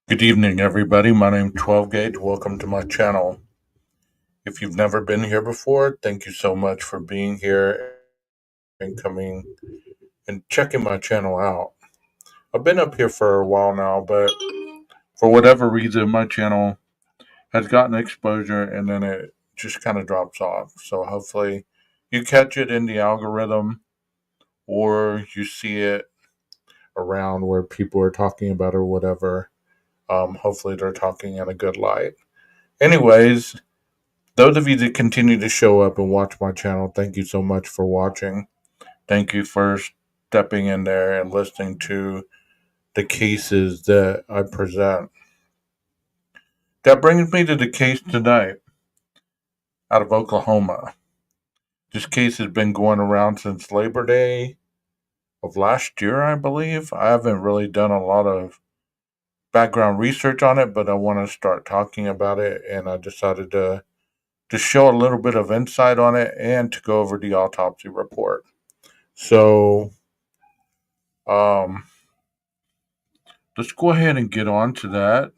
Good evening, everybody. My name's 12 Gauge. Welcome to my channel. If you've never been here before, thank you so much for being here and coming and checking my channel out. I've been up here for a while now, but for whatever reason, my channel has gotten exposure and then it just kind of drops off. So hopefully you catch it in the algorithm or you see it around where people are talking about it or whatever. Hopefully they're talking in a good light. Anyways, those of you that continue to show up and watch my channel, thank you so much for watching. Thank you for stepping in there and listening to the cases that I present. That brings me to the case tonight out of Oklahoma. This case has been going around since Labor Day of last year, I believe. I haven't really done a lot of background research on it, but I want to start talking about it, and I decided to show a little bit of insight on it and to go over the autopsy report. So, um, let's go ahead and get on to that.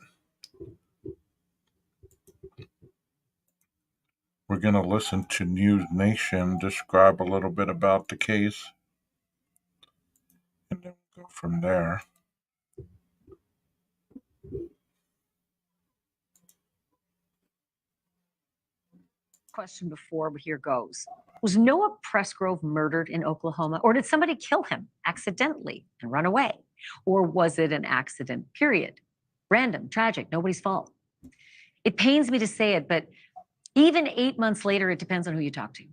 We're going to listen to News Nation describe a little bit about the case, and then we'll go from there. Question before, but here goes. Was Noah Presgrove murdered in Oklahoma, or did somebody kill him accidentally and run away? Or was it an accident, period? Random, tragic, nobody's fault. It pains me to say it, but even 8 months later, it depends on who you talk to.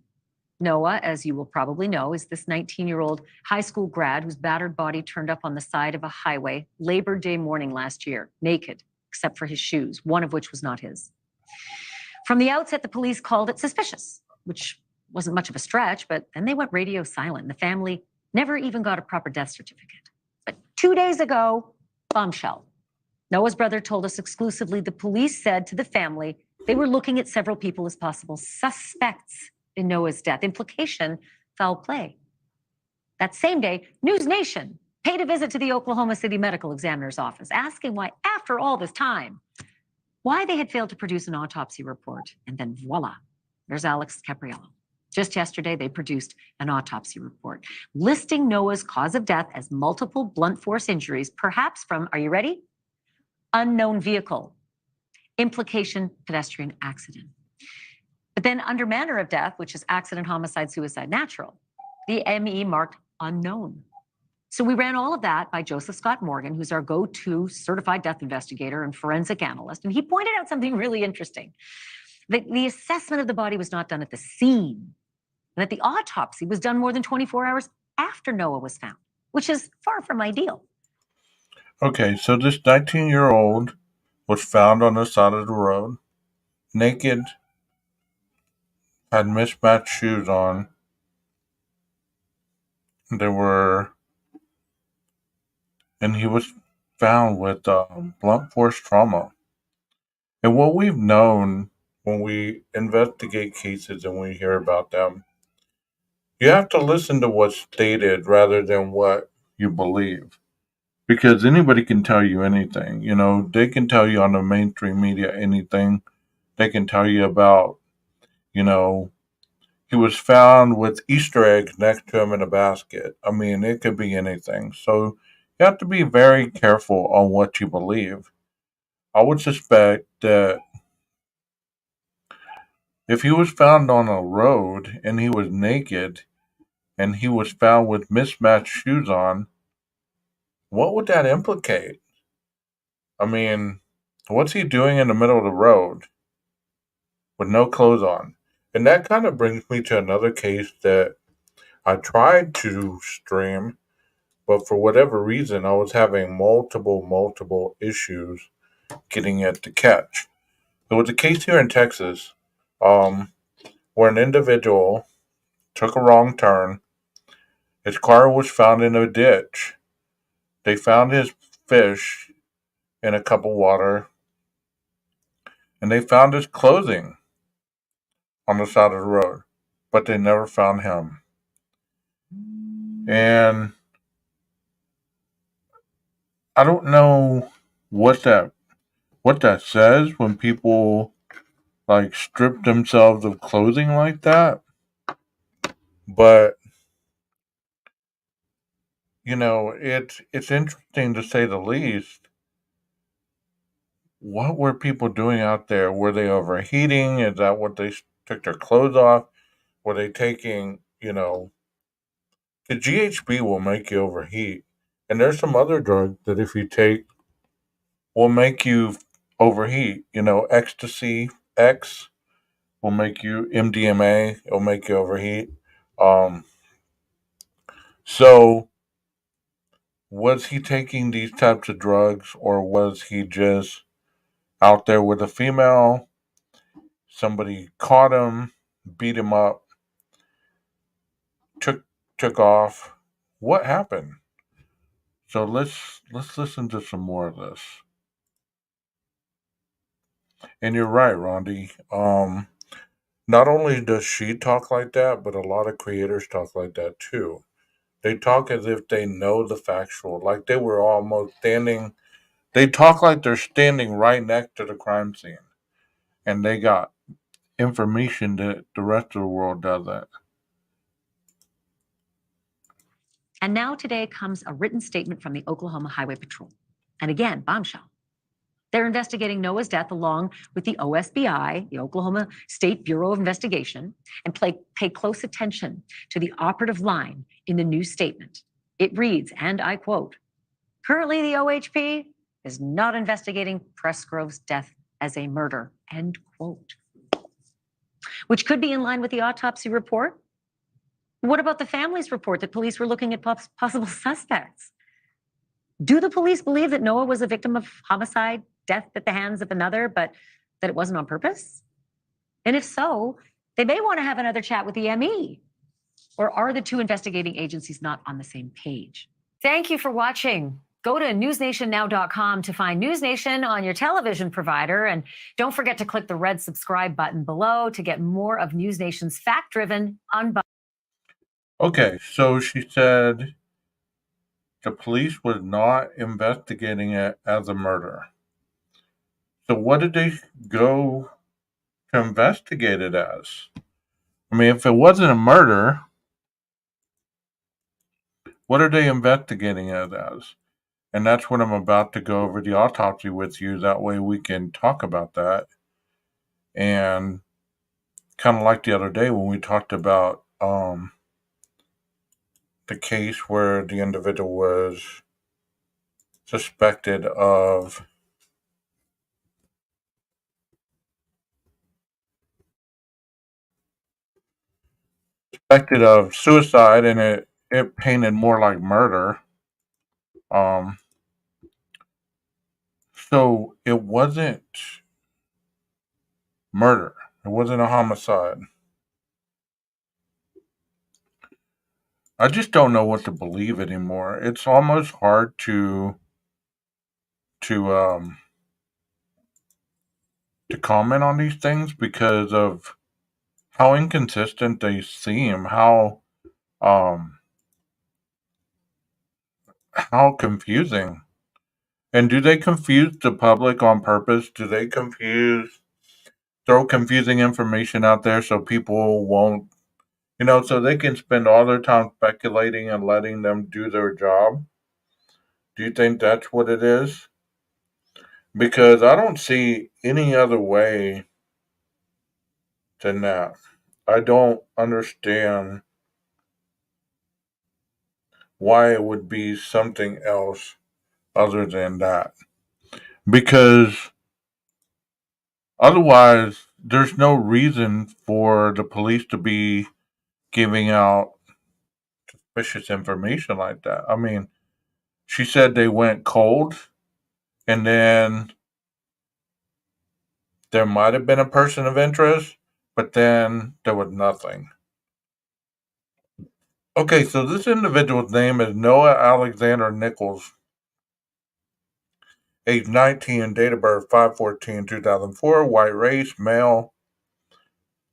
Noah, as you will probably know, is this 19-year-old high school grad whose battered body turned up on the side of a highway Labor Day morning last year, naked, except for his shoes, one of which was not his. From the outset, the police called it suspicious, which wasn't much of a stretch, but then they went radio silent. The family never even got a proper death certificate. But 2 days ago, bombshell. Noah's brother told us exclusively the police said to the family they were looking at several people as possible suspects in Noah's death. Implication, foul play. That same day, News Nation paid a visit to the Oklahoma City Medical Examiner's office, asking why, after all this time, why they had failed to produce an autopsy report. And then voila, there's Alex Capriello. Just yesterday, they produced an autopsy report listing Noah's cause of death as multiple blunt force injuries, perhaps from, are you ready? Unknown vehicle. Implication, pedestrian accident. But then under manner of death, which is accident, homicide, suicide, natural, the ME marked unknown. So we ran all of that by Joseph Scott Morgan, who's our go-to certified death investigator and forensic analyst. And he pointed out something really interesting, that the assessment of the body was not done at the scene, and that the autopsy was done more than 24 hours after Noah was found, which is far from ideal. Okay, so this 19-year-old was found on the side of the road, naked, had mismatched shoes on. There were, and he was found with blunt force trauma. And what we've known when we investigate cases and we hear about them, you have to listen to what's stated rather than what you believe. Because anybody can tell you anything. You know, they can tell you on the mainstream media anything. They can tell you about, you know, he was found with Easter eggs next to him in a basket. I mean, it could be anything. So you have to be very careful on what you believe. I would suspect that if he was found on a road and he was naked and he was found with mismatched shoes on, what would that implicate? I mean, what's he doing in the middle of the road with no clothes on? And that kind of brings me to another case that I tried to stream, but for whatever reason, I was having multiple issues getting it to catch. There was a case here in Texas, um, where an individual took a wrong turn. His car was found in a ditch. They found his fish in a cup of water, and they found his clothing on the side of the road, but they never found him. And I don't know what that what that says when people like strip themselves of clothing like that. But it's interesting to say the least. What were people doing out there? Were they overheating? Is that what they took their clothes off? Were they taking, the GHB will make you overheat. And there's some other drugs that if you take will make you overheat. Ecstasy X will make you MDMA, it'll make you overheat. Um so was he taking these types of drugs or was he just out there with a female? Somebody caught him, beat him up, took took off. What happened? So let's listen to some more of this. And you're right, Rondi. Not only does she talk like that, but a lot of creators talk like that too. They talk as if they know the factual, like they were almost standing. They talk like they're standing right next to the crime scene, and they got information that the rest of the world doesn't. And now today comes a written statement from the Oklahoma Highway Patrol. And again, bombshell. They're investigating Noah's death along with the OSBI, the Oklahoma State Bureau of Investigation, and pay close attention to the operative line in the new statement. It reads, and I quote, currently the OHP is not investigating Presgrove's death as a murder, end quote. Which could be in line with the autopsy report. What about the family's report that police were looking at possible suspects? Do the police believe that Noah was a victim of homicide, death at the hands of another, but that it wasn't on purpose? And if so, they may want to have another chat with the ME. Or are the two investigating agencies not on the same page? Thank you for watching. Go to newsnationnow.com to find News Nation on your television provider. And don't forget to click the red subscribe button below to get more of News Nation's fact-driven, unbiased. Okay, so she said the police was not investigating it as a murder. So what did they go to investigate it as? I mean, if it wasn't a murder, what are they investigating it as? And that's what I'm about to go over the autopsy with you. That way we can talk about that. And kind of like the other day when we talked about the case where the individual was suspected of suicide and it painted more like murder. Um so it wasn't murder. It wasn't a homicide. I just don't know what to believe anymore. It's almost hard to um to comment on these things because of how inconsistent they seem, um how confusing. And do they confuse the public on purpose? Do they throw confusing information out there so people won't, so they can spend all their time speculating and letting them do their job? Do you think that's what it is? Because I don't see any other way than that. I don't understand why it would be something else other than that. Because otherwise, there's no reason for the police to be giving out suspicious information like that. I mean, she said they went cold, and then there might have been a person of interest, but then there was nothing. Okay, so this individual's name is Noah Alexander Nichols, age 19, date of birth 5/14/2004, white race, male.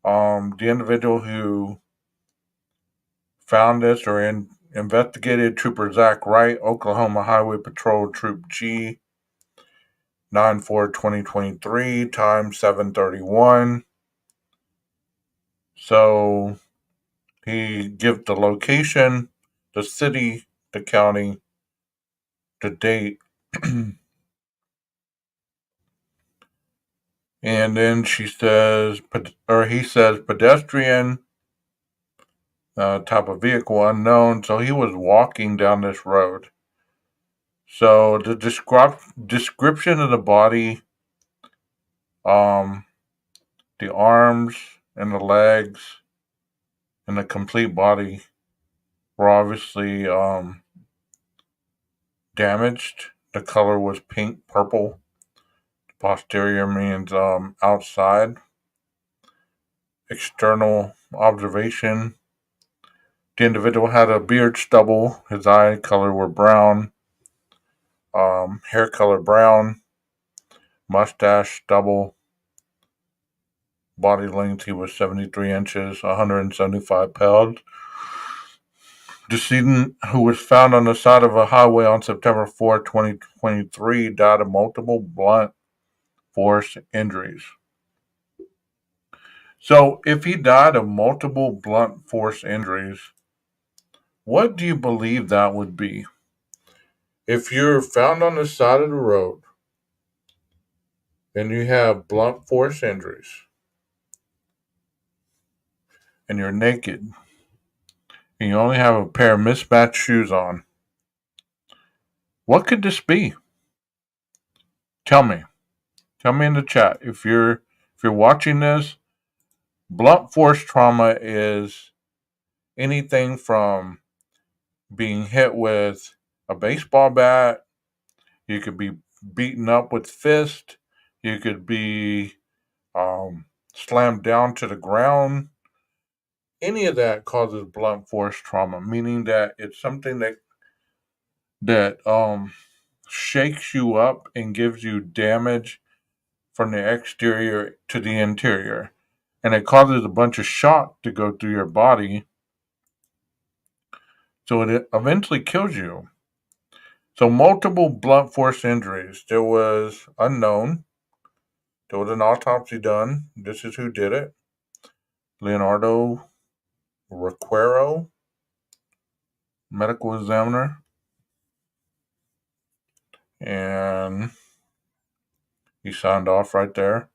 The individual who found this or investigated Trooper Zach Wright, Oklahoma Highway Patrol Troop G 9/4/2023, time 7:31. So he gives the location, the city, the county, the date, and then he says pedestrian, type of vehicle unknown. So he was walking down this road. So the description of the body, um, the arms and the legs and the complete body were obviously damaged. The color was pink, purple. Posterior means outside. External observation. The individual had a beard stubble. His eye color were brown. Hair color brown. Mustache stubble. Body length, he was 73 inches, 175 pounds. Decedent, who was found on the side of a highway on September 4, 2023, died of multiple blunt force injuries. So, if he died of multiple blunt force injuries, what do you believe that would be? If you're found on the side of the road and you have blunt force injuries and you're naked and you only have a pair of mismatched shoes on, what could this be? Tell me. Tell me in the chat. If you're watching this, blunt force trauma is anything from being hit with a baseball bat, you could be beaten up with fist, you could be slammed down to the ground. Any of that causes blunt force trauma, meaning that it's something that shakes you up and gives you damage from the exterior to the interior. And it causes a bunch of shock to go through your body. So it eventually kills you. So multiple blunt force injuries. There was unknown. There was an autopsy done. This is who did it. Leonardo Requero, medical examiner. And he signed off right there.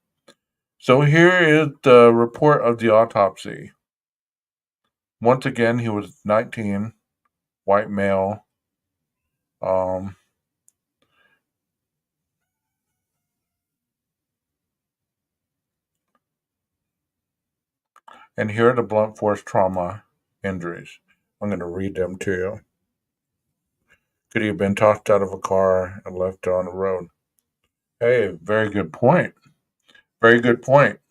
So here is the report of the autopsy. Once again, he was 19, white male. And here are the blunt force trauma injuries. I'm going to read them to you. Could he have been tossed out of a car and left on the road? Hey, very good point. Very good point.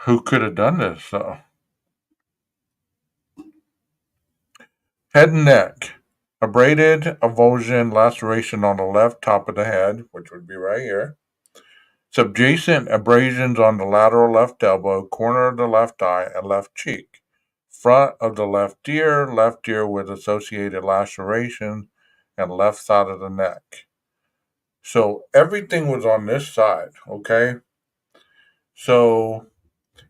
Who could have done this, though? Head and neck. Abraded avulsion laceration on the left top of the head, which would be right here. Subjacent abrasions on the lateral left elbow, corner of the left eye, and left cheek. Front of the left ear with associated lacerations, and left side of the neck. So everything was on this side, okay? So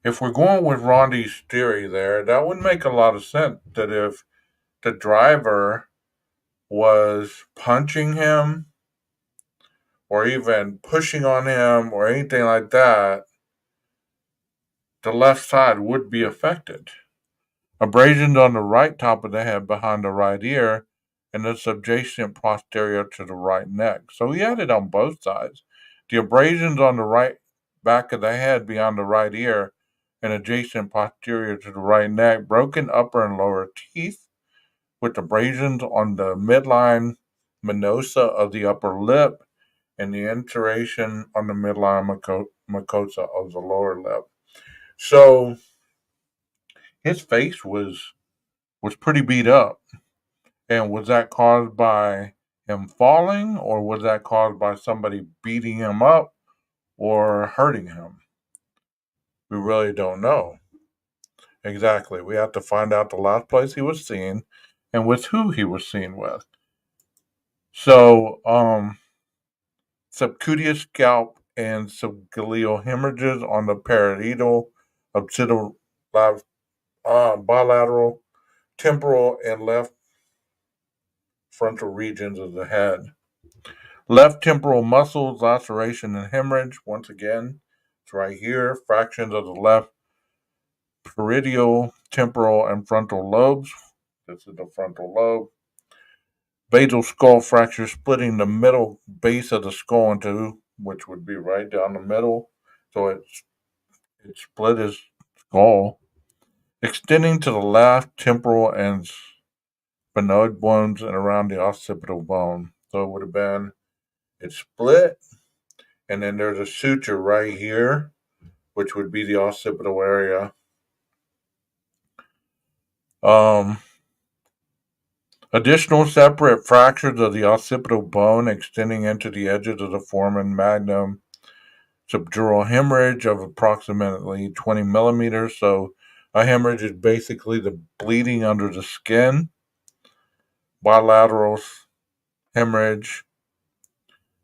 if we're going with Rondi's theory there, that would make a lot of sense that if the driver was punching him or even pushing on him or anything like that, the left side would be affected. Abrasions on the right top of the head behind the right ear and the subjacent posterior to the right neck. So he had it on both sides. The abrasions on the right back of the head beyond the right ear and adjacent posterior to the right neck, broken upper and lower teeth with abrasions on the midline mucosa of the upper lip and the insertion on the midline mucosa of the lower lip. So his face was pretty beat up. And was that caused by him falling, or was that caused by somebody beating him up or hurting him? We really don't know. Exactly. We have to find out the last place he was seen and with who he was seen with. So, subcutaneous scalp and subgaleal hemorrhages on the parietal, occipital, bilateral, temporal, and left frontal regions of the head. Left temporal muscles, laceration, and hemorrhage. Once again, it's right here. Fractions of the left parietal, temporal, and frontal lobes. This is the frontal lobe. Basal skull fracture splitting the middle base of the skull into, which would be right down the middle. So it split his skull, extending to the left temporal and sphenoid bones and around the occipital bone. So it would have been it split, and then there's a suture right here, which would be the occipital area. Um, Additional separate fractures of the occipital bone extending into the edges of the foramen magnum. Subdural hemorrhage of approximately 20 millimeters. So a hemorrhage is basically the bleeding under the skin. Bilateral hemorrhage.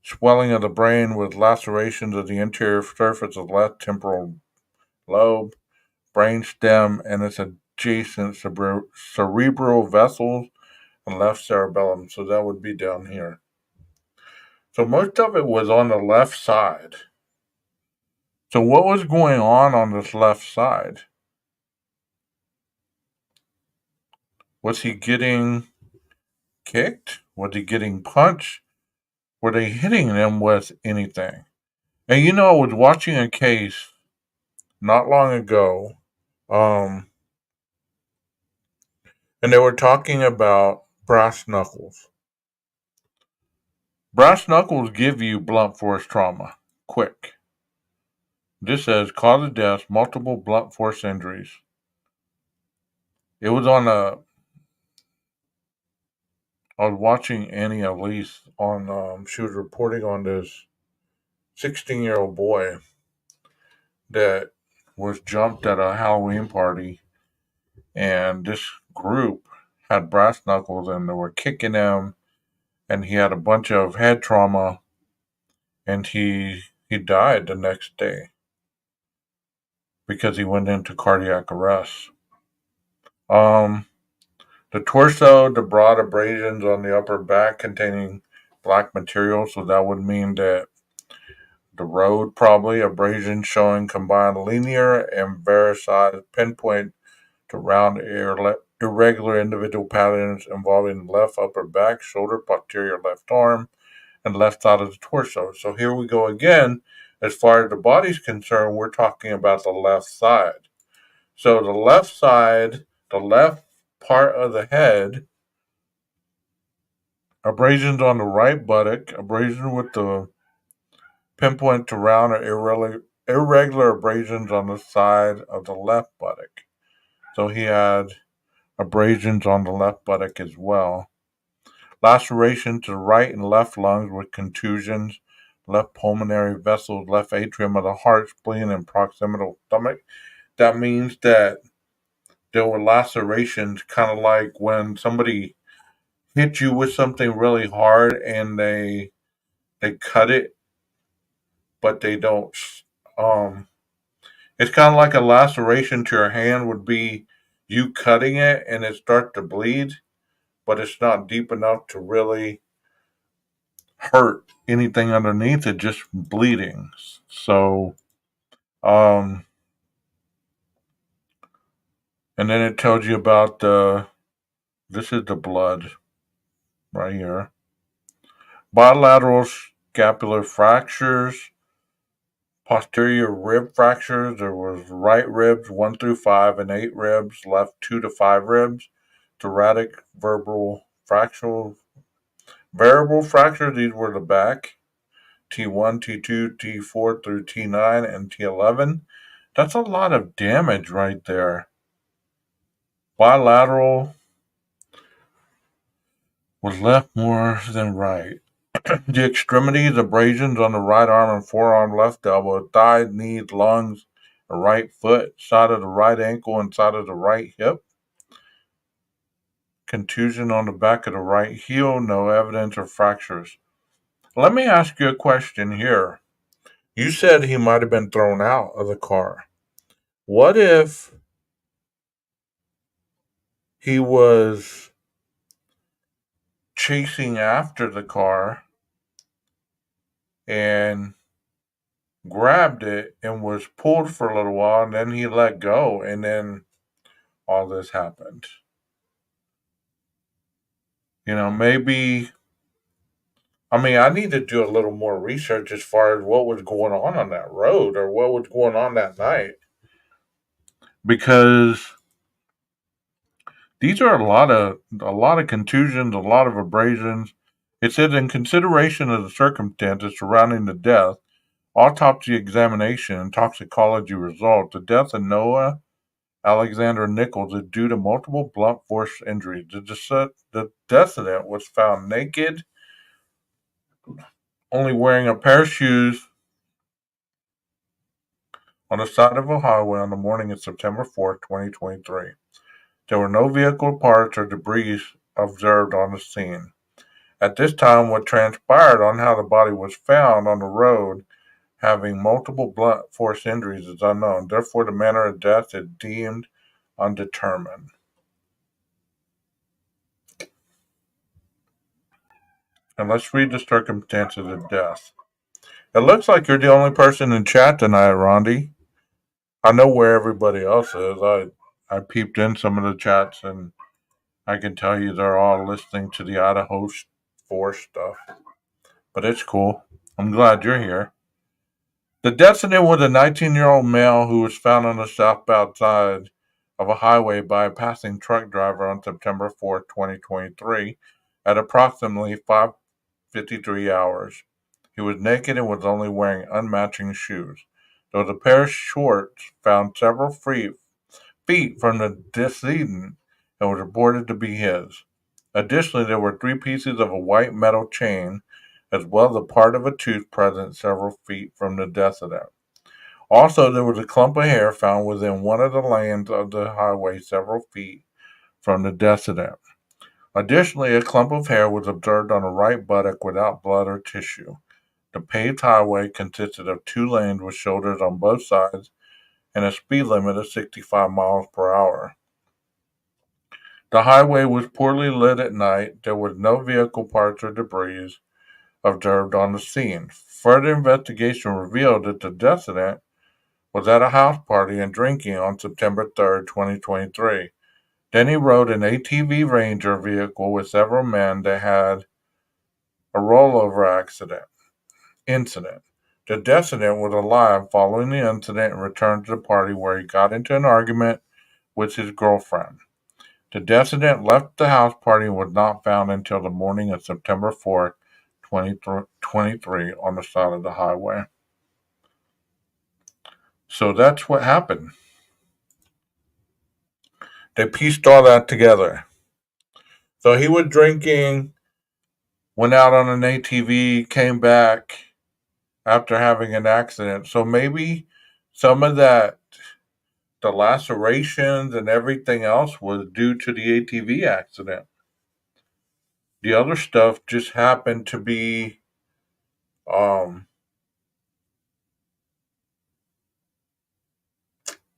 Swelling of the brain with lacerations of the interior surface of the left temporal lobe, brain stem, and its adjacent cerebral vessels and left cerebellum. So that would be down here. So most of it was on the left side. So what was going on this left side? Was he getting kicked? Was he getting punched? Were they hitting him with anything? And I was watching a case not long ago, um, and they were talking about brass knuckles. Brass knuckles give you blunt force trauma quick. This says cause of death, multiple blunt force injuries. It was on I was watching Annie Elise on. She was reporting on this 16-year-old boy that was jumped at a Halloween party, and this group had brass knuckles and they were kicking him, and he had a bunch of head trauma, and he died the next day because he went into cardiac arrest. Um, the torso, the broad abrasions on the upper back containing black material, so that would mean that the road probably abrasion showing combined linear and varicose pinpoint to round irregular individual patterns involving left upper back, shoulder, posterior left arm, and left side of the torso. So here we go again. As far as the body's concerned, we're talking about the left side. So the left side, the left part of the head, abrasions on the right buttock, abrasion with the pinpoint to round or irregular abrasions on the side of the left buttock. So he had abrasions on the left buttock as well. Laceration to the right and left lungs with contusions, left pulmonary vessels, left atrium of the heart, spleen, and proximal stomach. That means that there were lacerations, kind of like when somebody hit you with something really hard and they cut it, but they don't. Um, it's kind of like a laceration to your hand would be you cutting it and it starts to bleed, but it's not deep enough to really hurt anything underneath it, just bleeding. So, um, and then it tells you about this is the blood right here. Bilateral scapular fractures, posterior rib fractures. There was right ribs 1 through 5 and 8 ribs, left 2 to 5 ribs. Thoracic variable fractures. These were the back. T1, T2, T4 through T9, and T11. That's a lot of damage right there. Bilateral was left more than right. The extremities, abrasions on the right arm and forearm, left elbow, thigh, knees, lungs, right foot, side of the right ankle, and side of the right hip. contusion on the back of the right heel, no evidence of fractures. Let me ask you a question here. You said he might have been thrown out of the car. What if he was chasing after the car and grabbed it and was pulled for a little while and then he let go and then all this happened? Maybe. I mean, I need to do a little more research as far as what was going on that road or what was going on that night because these are a lot of contusions, a lot of abrasions. It said in consideration of the circumstances surrounding the death, autopsy examination, and toxicology results, the death of Noah Alexander Nichols is due to multiple blunt force injuries. The decedent was found naked, only wearing a pair of shoes on the side of a highway on the morning of September 4th, 2023. There were no vehicle parts or debris observed on the scene. At this time, what transpired on how the body was found on the road having multiple blunt force injuries is unknown. Therefore, the manner of death is deemed undetermined. And let's read the circumstances of death. It looks like you're the only person in chat tonight, Rondi. I know where everybody else is. I peeped in some of the chats and I can tell you they're all listening to the Idaho 4 stuff. But it's cool. I'm glad you're here. The decedent was a 19-year-old male who was found on the southbound side of a highway by a passing truck driver on September 4th, 2023, at approximately 5:53 hours. He was naked and was only wearing unmatching shoes. There was a pair of shorts found several feet from the decedent and was reported to be his. Additionally, there were 3 pieces of a white metal chain, as well as a part of a tooth present several feet from the decedent. Also, there was a clump of hair found within one of the lanes of the highway several feet from the decedent. Additionally, a clump of hair was observed on the right buttock without blood or tissue. The paved highway consisted of 2 lanes with shoulders on both sides and a speed limit of 65 miles per hour. The highway was poorly lit at night. There was no vehicle parts or debris observed on the scene. Further investigation revealed that the decedent was at a house party and drinking on September 3rd, 2023. Then he rode an ATV Ranger vehicle with several men that had a rollover incident. The decedent was alive following the incident and returned to the party where he got into an argument with his girlfriend. The decedent left the house party and was not found until the morning of September 4th, 2023, on the side of the highway. So that's what happened. They pieced all that together. So he was drinking, went out on an ATV, came back after having an accident. So maybe some of that, the lacerations and everything else, was due to the ATV accident. The other stuff just happened to be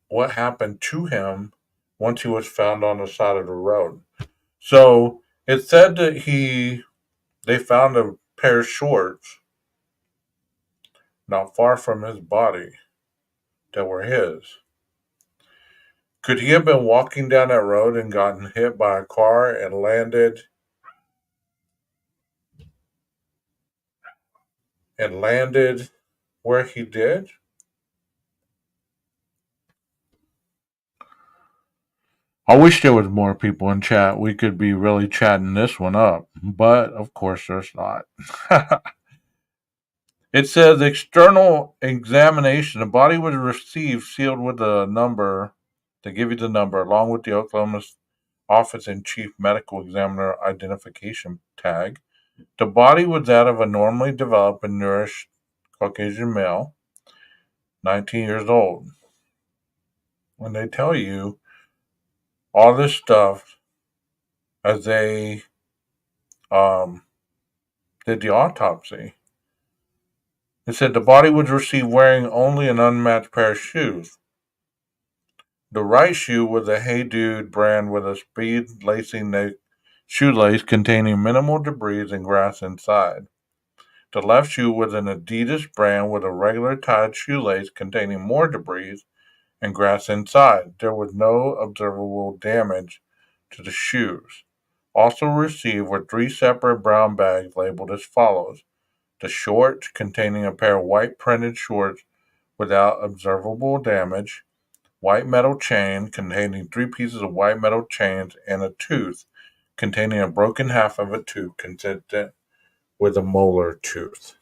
what happened to him once he was found on the side of the road. So it said that they found a pair of shorts not far from his body that were his. Could he have been walking down that road and gotten hit by a car and landed where he did? I wish there was more people in chat. We could be really chatting this one up, but of course there's not. It says external examination. The body was received sealed with a number. They give you the number along with the Oklahoma Office and Chief Medical Examiner identification tag. The body was that of a normally developed and nourished Caucasian male, 19 years old. When they tell you all this stuff as they um, did the autopsy. It said the body was received wearing only an unmatched pair of shoes. The right shoe was a Hey Dude brand with a speed lacing shoelace containing minimal debris and grass inside. The left shoe was an Adidas brand with a regular tied shoelace containing more debris and grass inside. There was no observable damage to the shoes. Also received were three separate brown bags labeled as follows: the shorts, containing a pair of white printed shorts without observable damage; white metal chain, containing three pieces of white metal chains; and a tooth, containing a broken half of a tooth consistent with a molar tooth.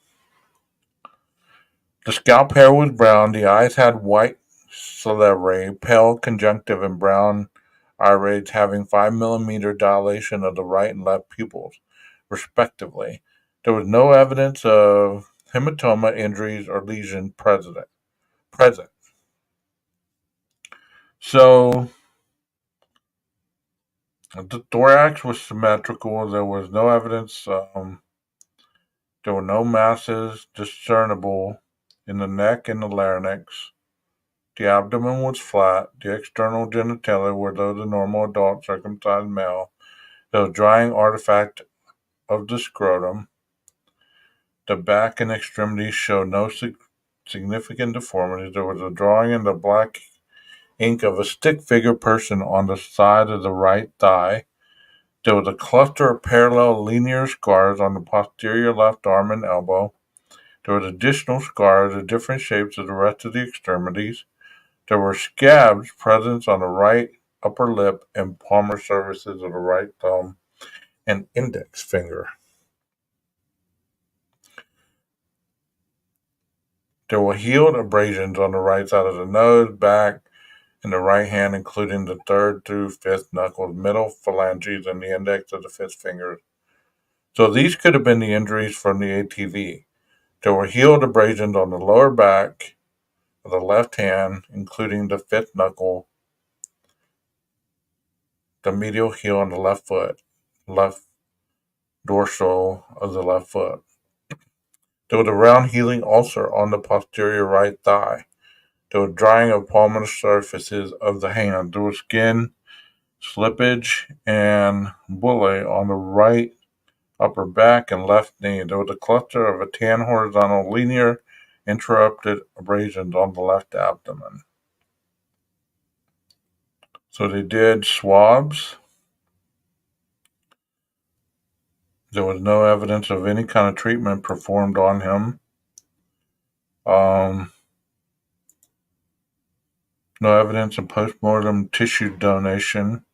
The scalp hair was brown, the eyes had white salivary, pale conjunctive, and brown irides having 5 millimeter dilation of the right and left pupils, respectively. There was no evidence of hematoma, injuries, or lesions present. So the thorax was symmetrical. There was no evidence. There were no masses discernible in the neck and the larynx. The abdomen was flat. The external genitalia were those of a normal adult circumcised male. There was a drying artifact of the scrotum. The back and extremities showed no significant deformities. There was a drawing in the black ink of a stick figure person on the side of the right thigh. There was a cluster of parallel linear scars on the posterior left arm and elbow. There were additional scars of different shapes of the rest of the extremities. There were scabs present on the right upper lip and palmar surfaces of the right thumb and index finger. There were healed abrasions on the right side of the nose, back, and the right hand, including the third through fifth knuckles, middle phalanges, and the index of the fifth finger. So these could have been the injuries from the ATV. There were healed abrasions on the lower back of the left hand, including the fifth knuckle, the medial heel on the left foot, left dorsal of the left foot. There was a round healing ulcer on the posterior right thigh. There was drying of palmar surfaces of the hand. There was skin slippage and bullae on the right upper back and left knee. There was a cluster of a tan horizontal linear interrupted abrasions on the left abdomen. So they did swabs. There was no evidence of any kind of treatment performed on him. No evidence of postmortem tissue donation.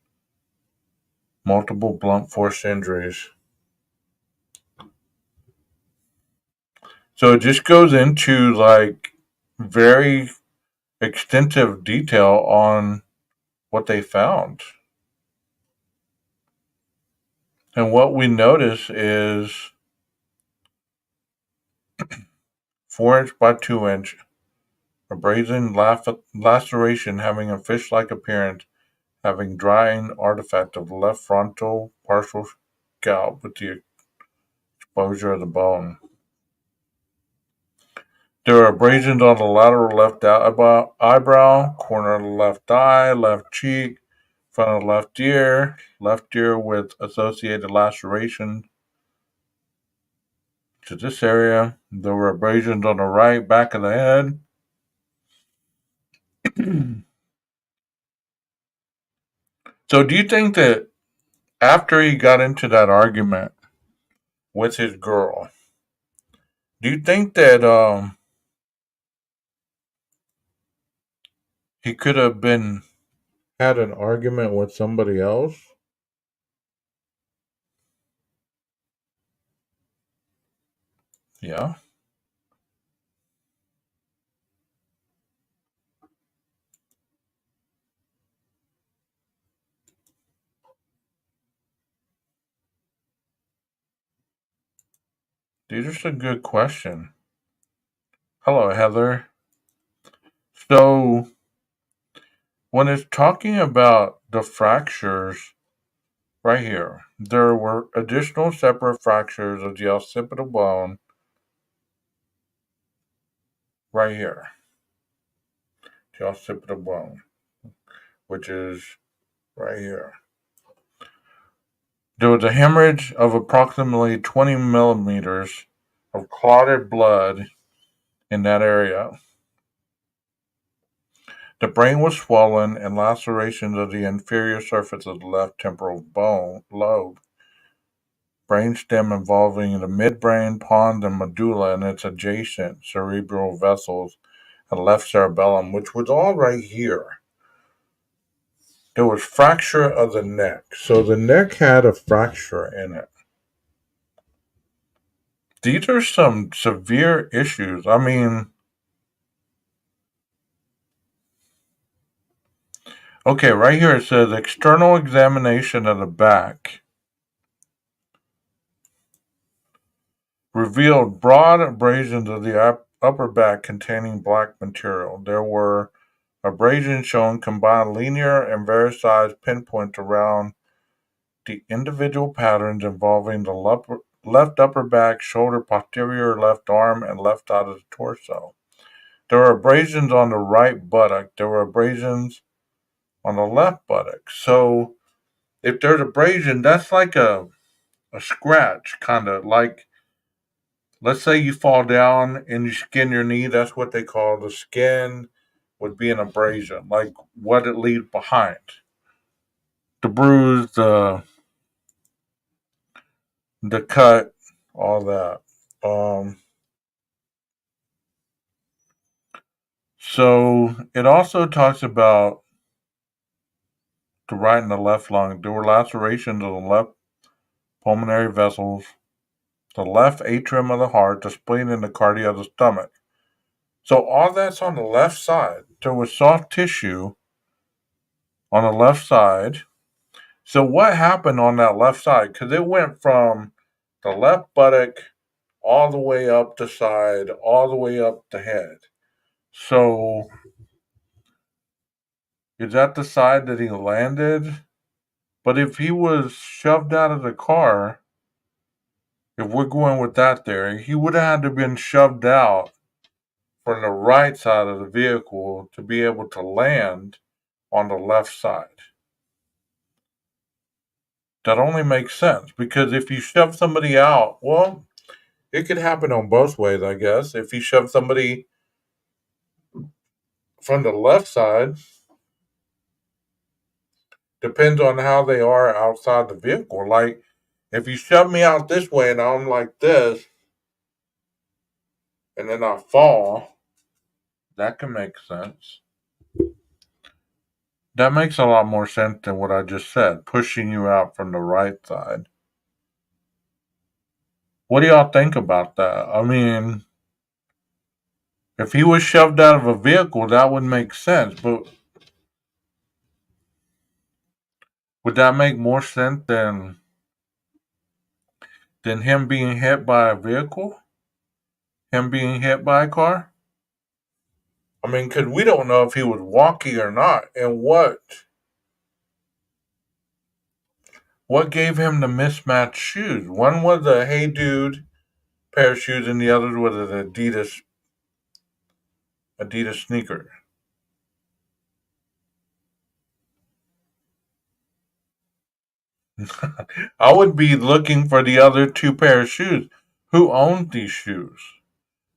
Multiple blunt force injuries. So it just goes into like very extensive detail on what they found. And what we notice is 4 inch by 2 inch, a brazen laceration having a fish-like appearance, having drying artifact of the left frontal partial scalp with the exposure of the bone. There are abrasions on the lateral left eyebrow, corner of the left eye, left cheek, front of left ear with associated laceration to this area. There were abrasions on the right back of the head. So do you think that after he got into that argument with his girl, do you think that he could have been had an argument with somebody else? Yeah. These are some good questions. Hello, Heather. So when it's talking about the fractures, right here. There were additional separate fractures of the occipital bone right here. The occipital bone, which is right here. There was a hemorrhage of approximately 20 millimeters of clotted blood in that area. The brain was swollen and lacerations of the inferior surface of the left temporal lobe. Brainstem involving the midbrain, pons, and medulla and its adjacent cerebral vessels and left cerebellum, which was all right here. There was fracture of the neck. So the neck had a fracture in it. These are some severe issues. I mean, okay, right here it says external examination of the back revealed broad abrasions of the upper back containing black material. There were abrasions showing combined linear and various sized pinpoints around the individual patterns involving the left upper back, shoulder, posterior left arm, and left side of the torso. There were abrasions on the right buttock. There were abrasions on the left buttock. So if there's abrasion, that's like a scratch, kind of like, let's say you fall down and you skin your knee. That's what they call the skin would be an abrasion, like what it leaves behind. The bruise, the cut, all that. So it also talks about the right and the left lung. There were lacerations of the left pulmonary vessels, the left atrium of the heart, the spleen, and the cardia of the stomach. So all that's on the left side. There was soft tissue on the left side. So what happened on that left side? Because it went from the left buttock all the way up the side, all the way up the head. So is that the side that he landed? But if he was shoved out of the car, if we're going with that theory, he would have had to have been shoved out from the right side of the vehicle to be able to land on the left side. That only makes sense because if you shove somebody out, well, it could happen on both ways, I guess. If you shove somebody from the left side, depends on how they are outside the vehicle. Like, if you shove me out this way and I'm like this, and then I fall, that can make sense. That makes a lot more sense than what I just said, pushing you out from the right side. What do y'all think about that? I mean, if he was shoved out of a vehicle, that would make sense, but would that make more sense than him being hit by a vehicle? Him being hit by a car? I mean, because we don't know if he was walking or not, and what gave him the mismatched shoes? One was a Hey Dude pair of shoes, and the other was an Adidas sneaker. I would be looking for the other two pair of shoes. Who owned these shoes?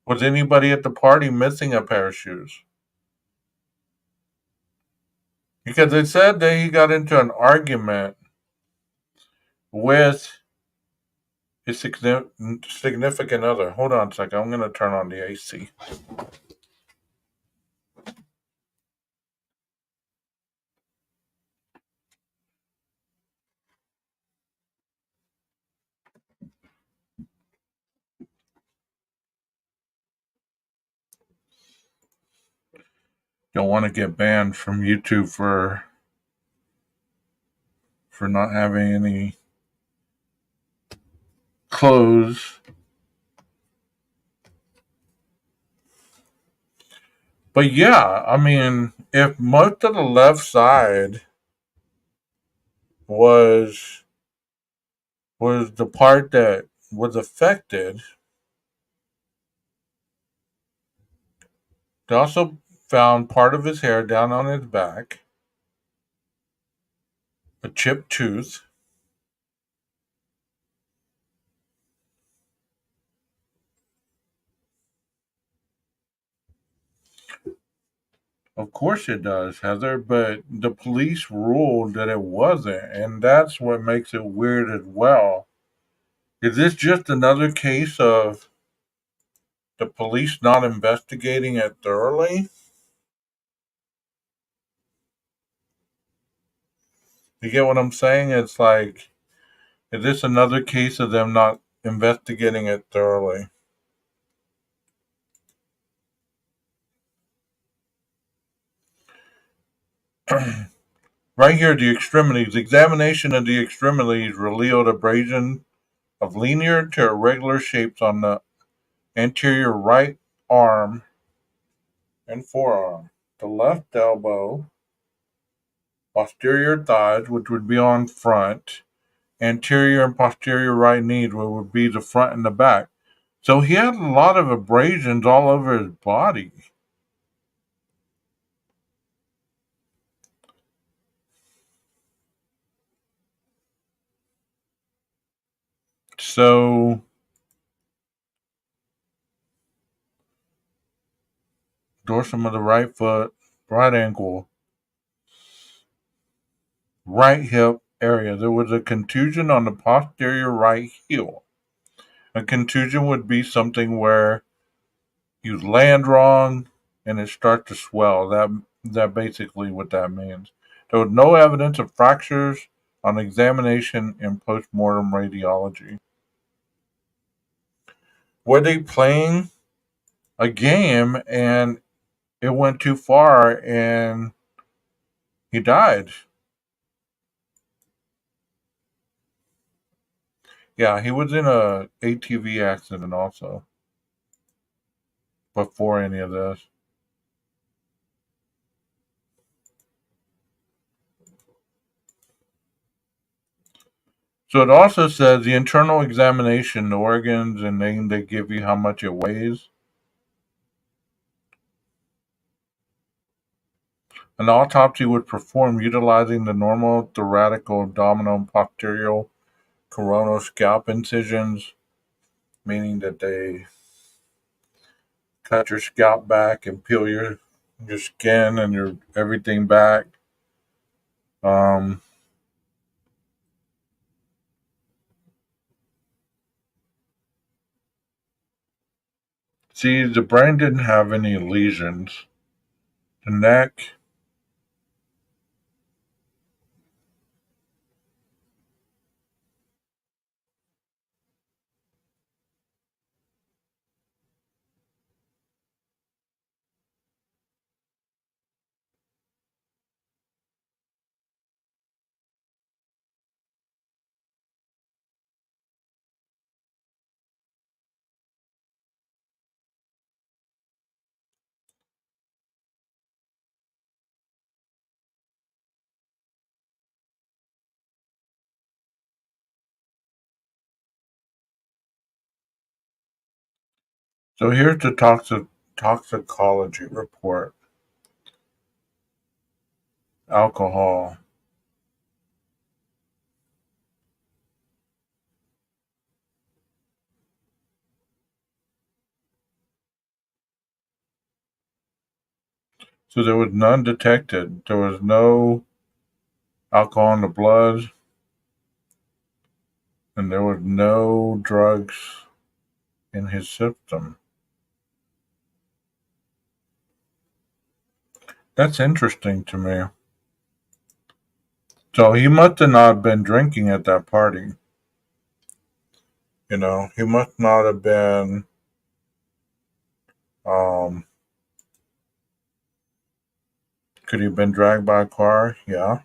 Was anybody at the party missing a pair of shoes? Because it said that he got into an argument with his significant other. Hold on a second. I'm going to turn on the AC. Don't want to get banned from YouTube for not having any clothes. But yeah, I mean, if most of the left side was was the part that was affected. They also found part of his hair down on his back, a chipped tooth. Of course it does, Heather, but the police ruled that it wasn't, and that's what makes it weird as well. Is this just another case of the police not investigating it thoroughly? You get what I'm saying? It's like, is this another case of them not investigating it thoroughly? Right here, the extremities. Examination of the extremities revealed abrasion of linear to irregular shapes on the anterior right arm and forearm. The left elbow, posterior thighs, which would be on front, anterior and posterior right knees, which would be the front and the back. So he had a lot of abrasions all over his body. So dorsum of the right foot, right ankle, right hip area. There was a contusion on the posterior right heel. A contusion would be something where you land wrong and it starts to swell. That basically what that means. There was no evidence of fractures on examination in postmortem radiology. Were they playing a game and it went too far and he died? Yeah, he was in a ATV accident also before any of this. So it also says the internal examination, the organs, and then they give you how much it weighs. An autopsy was performed utilizing the normal thoracico-abdominal and posterior coronal scalp incisions, meaning that they cut your scalp back and peel your skin and your everything back. Um, See, the brain didn't have any lesions. The neck, so here's the toxicology report. Alcohol. So there was none detected. There was no alcohol in the blood, and there was no drugs in his system. That's interesting to me. So he must have not been drinking at that party. He must not have been. Um, could he have been dragged by a car? Yeah.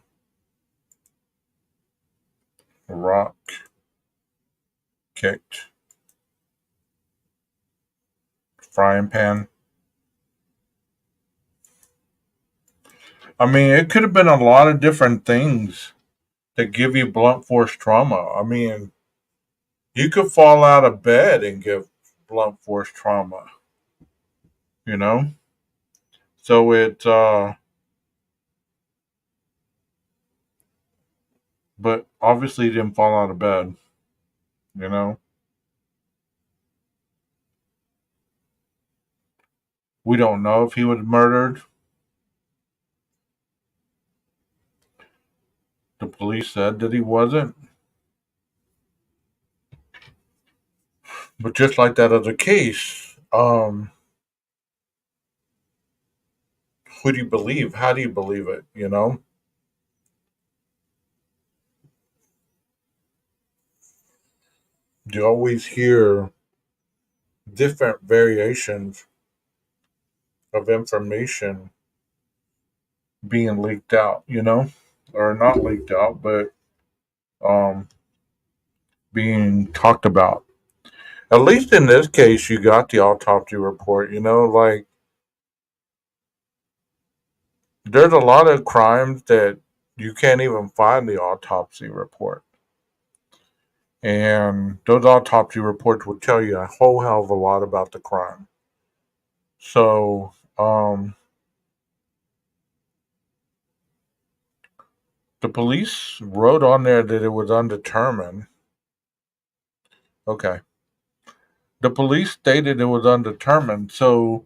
A rock kicked. Frying pan. I mean, it could have been a lot of different things that give you blunt force trauma. I mean, You could fall out of bed and get blunt force trauma, you know? So but obviously he didn't fall out of bed, you know? We don't know if he was murdered. The police said that he wasn't. But just like that other case, who do you believe? How do you believe it? You know? You always hear different variations of information being leaked out, you know? Or not leaked out, but um being talked about. At least in this case you got the autopsy report, you know, like there's a lot of crimes that you can't even find the autopsy report. And those autopsy reports will tell you a whole hell of a lot about the crime. So, the police wrote on there that it was undetermined. Okay. The police stated it was undetermined, so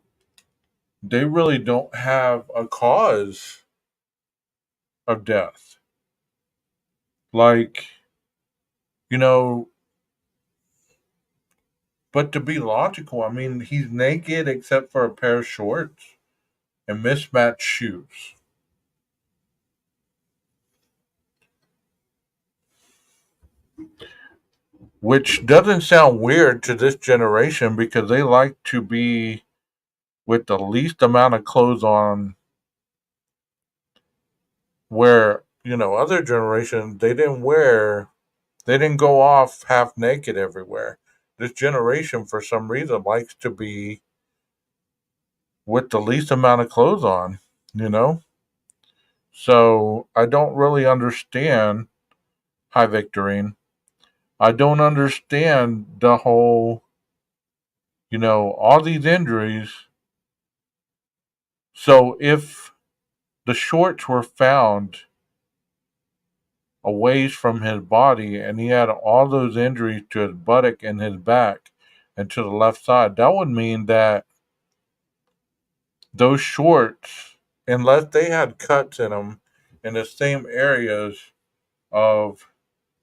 they really don't have a cause of death. Like, you know, but to be logical, I mean, he's naked except for a pair of shorts and mismatched shoes. Which doesn't sound weird to this generation because they like to be with the least amount of clothes on, where, you know, other generations they didn't go off half naked everywhere. This generation for some reason likes to be with the least amount of clothes on, you know? So I don't really understand. Hi, Victorine. I don't understand the whole, you know, all these injuries. So if the shorts were found a ways from his body and he had all those injuries to his buttock and his back and to the left side, that would mean that those shorts, unless they had cuts in them in the same areas of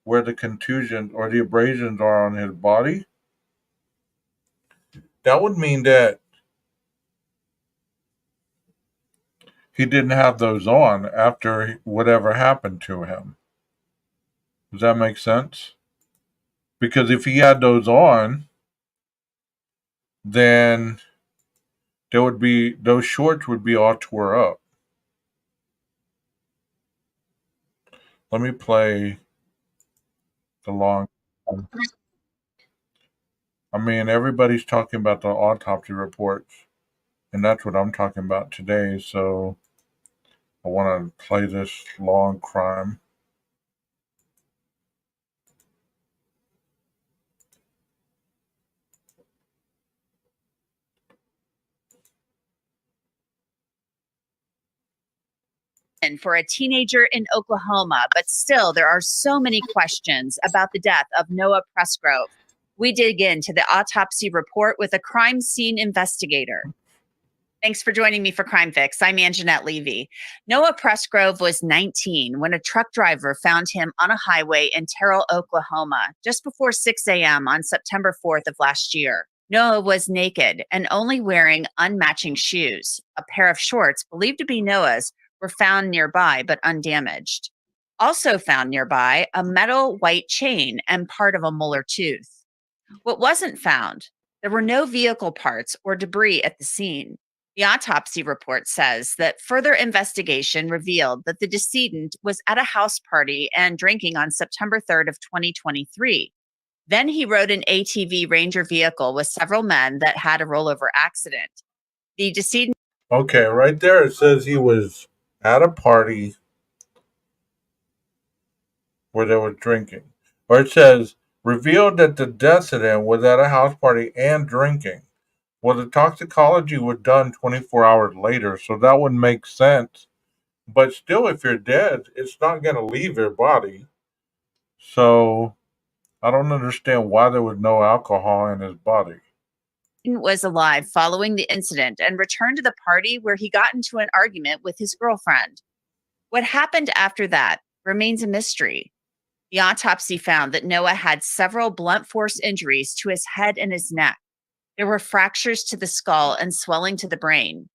where the contusions or the abrasions are on his body, that would mean that he didn't have those on after whatever happened to him. Does that make sense? Because if he had those on, then there would be those shorts would be all tore up. Let me play the long. I mean, everybody's talking about the autopsy reports, and that's what I'm talking about today. So I want to play this long crime. For a teenager in Oklahoma, but still there are so many questions about the death of Noah Presgrove. We dig into the autopsy report with a crime scene investigator. Thanks for joining me for Crime Fix. I'm Anjanette Levy. Noah Presgrove was 19 when a truck driver found him on a highway in Terrell, Oklahoma, just before 6 a.m. on September 4th of last year. Noah was naked and only wearing unmatching shoes. A pair of shorts believed to be Noah's were found nearby but undamaged. Also found nearby, a metal white chain and part of a molar tooth. What wasn't found? There were no vehicle parts or debris at the scene. The autopsy report says that further investigation revealed that the decedent was at a house party and drinking on September 3rd of 2023. Then he rode an ATV Ranger vehicle with several men that had a rollover accident. The decedent. Okay, right there it says he was at a party where they were drinking. Or it says revealed that the decedent was at a house party and drinking. Well, the toxicology was done 24 hours later, so that would make sense. But still, if you're dead, it's not going to leave your body. So I don't understand why there was no alcohol in his body. Was alive following the incident and returned to the party where he got into an argument with his girlfriend. What happened after that remains a mystery. The autopsy found that Noah had several blunt force injuries to his head and his neck. There were fractures to the skull and swelling to the brain.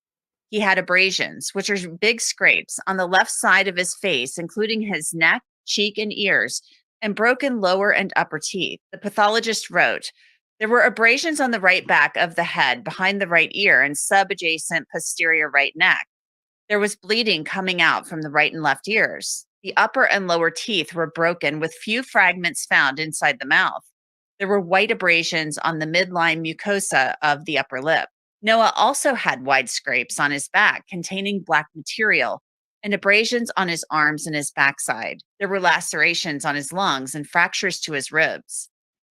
He had abrasions, which are big scrapes, on the left side of his face, including his neck, cheek, and ears, and broken lower and upper teeth. The pathologist wrote, there were abrasions on the right back of the head, behind the right ear, and subadjacent posterior right neck. There was bleeding coming out from the right and left ears. The upper and lower teeth were broken with few fragments found inside the mouth. There were white abrasions on the midline mucosa of the upper lip. Noah also had wide scrapes on his back containing black material and abrasions on his arms and his backside. There were lacerations on his lungs and fractures to his ribs.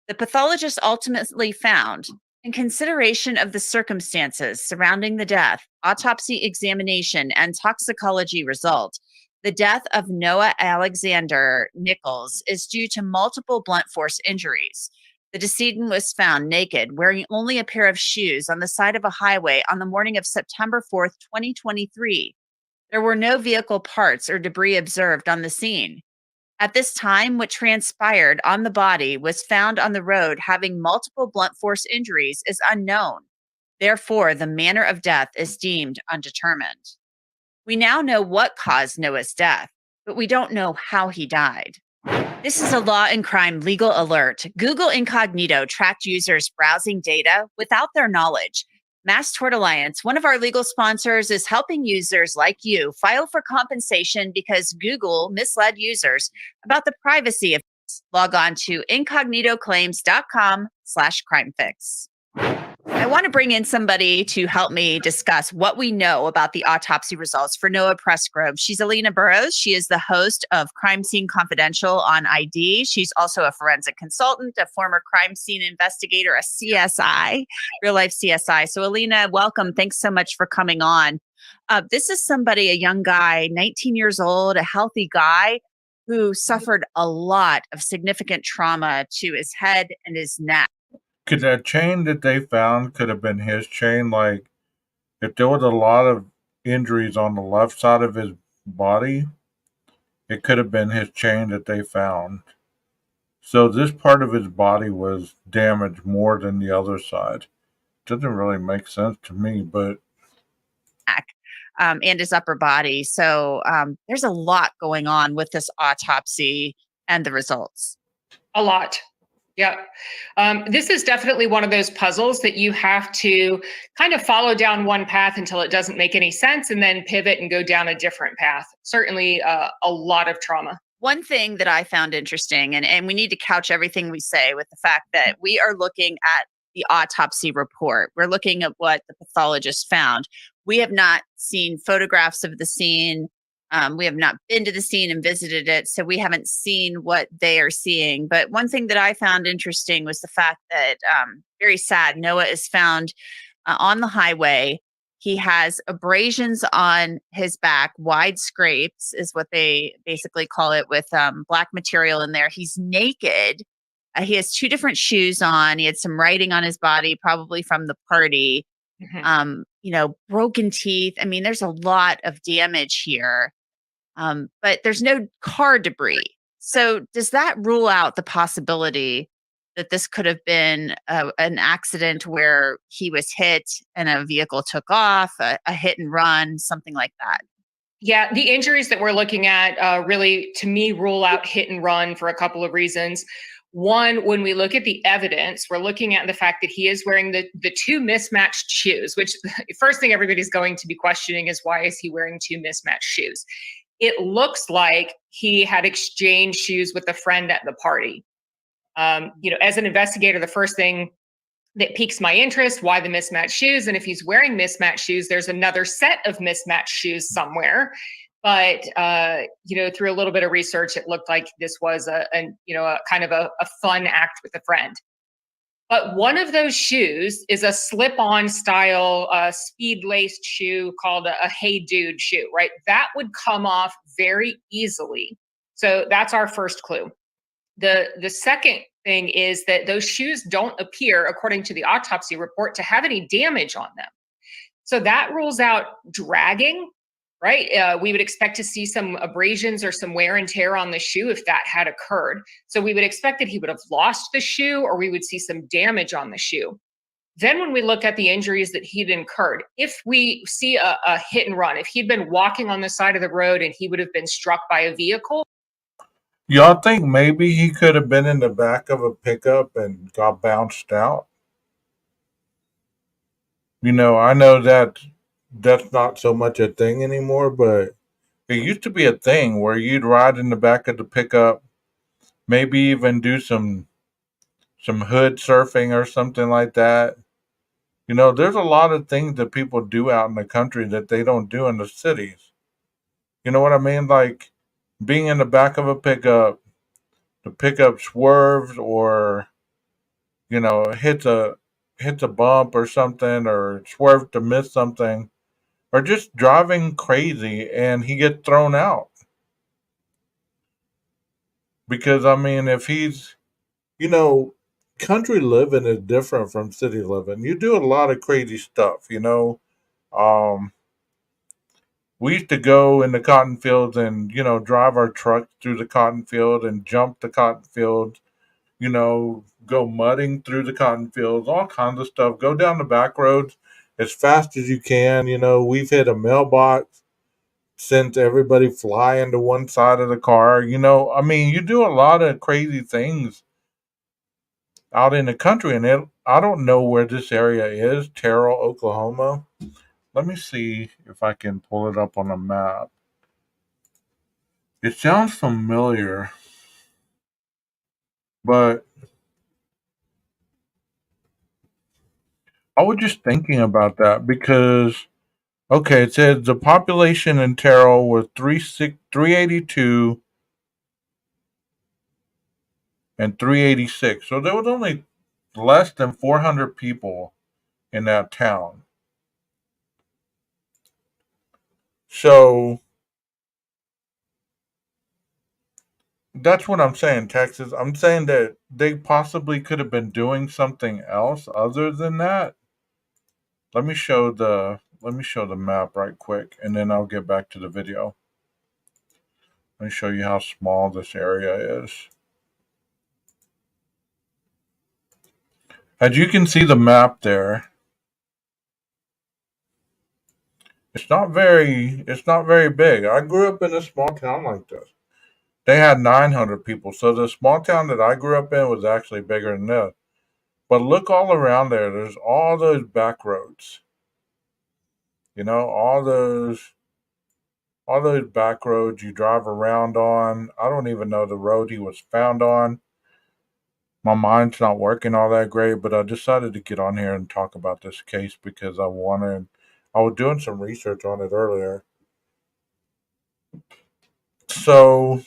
The pathologist ultimately found, in consideration of the circumstances surrounding the death, autopsy examination, and toxicology result, the death of Noah Alexander Nichols is due to multiple blunt force injuries. The decedent was found naked, wearing only a pair of shoes on the side of a highway on the morning of September 4th, 2023. There were no vehicle parts or debris observed on the scene. At this time, what transpired on the body was found on the road having multiple blunt force injuries is unknown. Therefore, the manner of death is deemed undetermined. We now know what caused Noah's death, but we don't know how he died. This is a law and crime legal alert. Google Incognito tracked users' browsing data without their knowledge. Mass Tort Alliance, one of our legal sponsors, is helping users like you file for compensation because Google misled users about the privacy of this. Log on to incognitoclaims.com/crimefix. I want to bring in somebody to help me discuss what we know about the autopsy results for Noah Presgrove. She's Alina Burrows. She is the host of Crime Scene Confidential on ID. She's also a forensic consultant, a former crime scene investigator, a CSI, real life CSI. So Alina, welcome. Thanks so much for coming on. This is somebody, a young guy, 19 years old, a healthy guy who suffered a lot of significant trauma to his head and his neck. Could that chain that they found could have been his chain? Like, if there was a lot of injuries on the left side of his body, it could have been his chain that they found. So this part of his body was damaged more than the other side. Doesn't really make sense to me, but and his upper body. So there's a lot going on with this autopsy and the results. A lot. Yeah. This is definitely one of those puzzles that you have to kind of follow down one path until it doesn't make any sense and then pivot and go down a different path. Certainly a lot of trauma. One thing that I found interesting, and we need to couch everything we say with the fact that we are looking at the autopsy report. We're looking at what the pathologist found. We have not seen photographs of the scene. We have not been to the scene and visited it, so we haven't seen what they are seeing. But one thing that I found interesting was the fact that, very sad, Noah is found on the highway. He has abrasions on his back, wide scrapes is what they basically call it, with black material in there. He's naked. He has two different shoes on. He had some writing on his body, probably from the party. Mm-hmm. Broken teeth. I mean, there's a lot of damage here. But there's no car debris. So does that rule out the possibility that this could have been an accident where he was hit and a vehicle took off, a hit and run, something like that? Yeah, the injuries that we're looking at really, to me, rule out hit and run for a couple of reasons. One, when we look at the evidence, we're looking at the fact that he is wearing the two mismatched shoes, which the first thing everybody's going to be questioning is, why is he wearing two mismatched shoes? It looks like he had exchanged shoes with a friend at the party. As an investigator, the first thing that piques my interest, why the mismatched shoes? And if he's wearing mismatched shoes, there's another set of mismatched shoes somewhere. But through a little bit of research, it looked like this was a kind of a fun act with a friend. But one of those shoes is a slip-on style speed-laced shoe called a Hey Dude shoe, right? That would come off very easily. So that's our first clue. The second thing is that those shoes don't appear, according to the autopsy report, to have any damage on them. So that rules out dragging, right? We would expect to see some abrasions or some wear and tear on the shoe if that had occurred. So we would expect that he would have lost the shoe, or we would see some damage on the shoe. Then when we look at the injuries that he'd incurred, if we see a hit and run, if he'd been walking on the side of the road and he would have been struck by a vehicle. Y'all think maybe he could have been in the back of a pickup and got bounced out? I know that that's not so much a thing anymore, but it used to be a thing where you'd ride in the back of the pickup, maybe even do some hood surfing or something like that. There's a lot of things that people do out in the country that they don't do in the cities. You know what I mean? Like being in the back of a pickup, the pickup swerves or hits a bump or something, or swerves to miss something, or just driving crazy and he gets thrown out. Because I mean, if he's you know, country living is different from city living. You do a lot of crazy stuff. Um, we used to go in the cotton fields and drive our trucks through the cotton field and jump the cotton fields. Go mudding through the cotton fields, all kinds of stuff. Go down the back roads as fast as you can. We've hit a mailbox, sent everybody flying to one side of the car. I mean, you do a lot of crazy things out in the country, and I don't know where this area is, Terrell, Oklahoma. Let me see if I can pull it up on a map. It sounds familiar, but I was just thinking about that because okay, it says the population in Terrell was 382 and 386. So there was only less than 400 people in that town. So that's what I'm saying, Texas. I'm saying that they possibly could have been doing something else other than that. Let me show the map right quick and then I'll get back to the video. Let me show you how small this area is. As you can see the map there, it's not very big. I grew up in a small town like this. They had 900 people. So the small town that I grew up in was actually bigger than this. But look all around there. There's all those back roads. All those back roads you drive around on. I don't even know the road he was found on. My mind's not working all that great, but I decided to get on here and talk about this case because I was doing some research on it earlier. So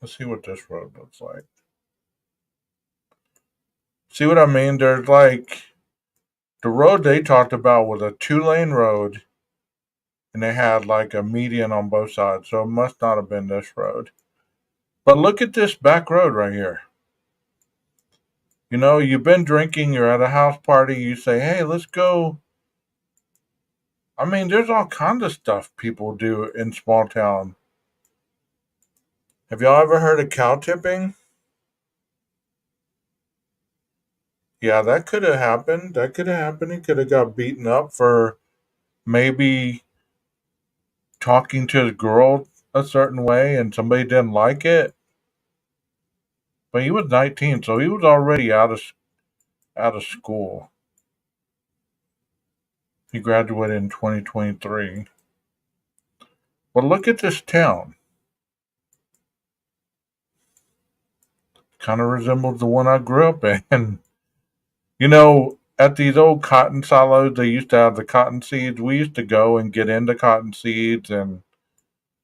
let's see what this road looks like. See what I mean? There's like the road they talked about was a 2-lane road and they had like a median on both sides. So it must not have been this road. But look at this back road right here. You've been drinking, you're at a house party, you say, hey, let's go. I mean, there's all kinds of stuff people do in small town. Have y'all ever heard of cow tipping? Yeah, that could have happened. That could have happened. He could have got beaten up for maybe talking to the girl a certain way and somebody didn't like it. But he was 19, so he was already out of school. He graduated in 2023. But look at this town. Kind of resembles the one I grew up in. at these old cotton silos, they used to have the cotton seeds. We used to go and get into cotton seeds and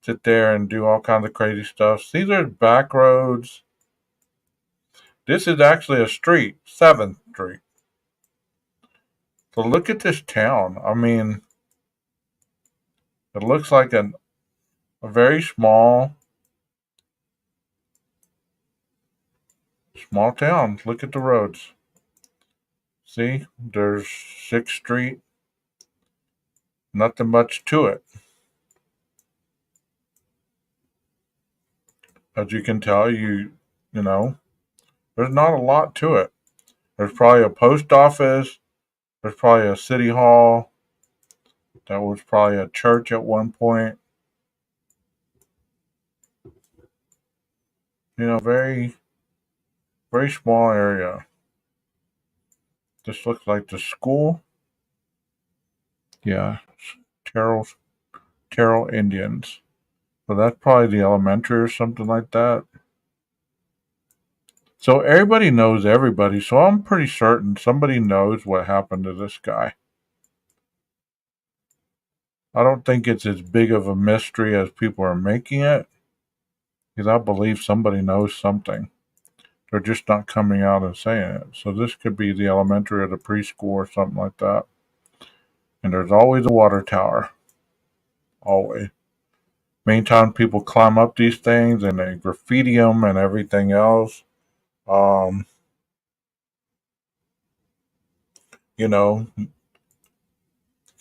sit there and do all kinds of crazy stuff. These are back roads. This is actually a street, 7th Street. So look at this town. I mean, it looks like a very small town. Look at the roads. See, there's 6th Street. Nothing much to it. As you can tell, you know, there's not a lot to it. There's probably a post office. There's probably a city hall. That was probably a church at one point. Very, very small area. This looks like the school. Yeah, Terrell Indians. So that's probably the elementary or something like that. So everybody knows everybody. So I'm pretty certain somebody knows what happened to this guy. I don't think it's as big of a mystery as people are making it, because I believe somebody knows something. They're just not coming out and saying it. So this could be the elementary or the preschool or something like that. And there's always a water tower. Always. Meantime, people climb up these things and they graffiti them and everything else. You know, could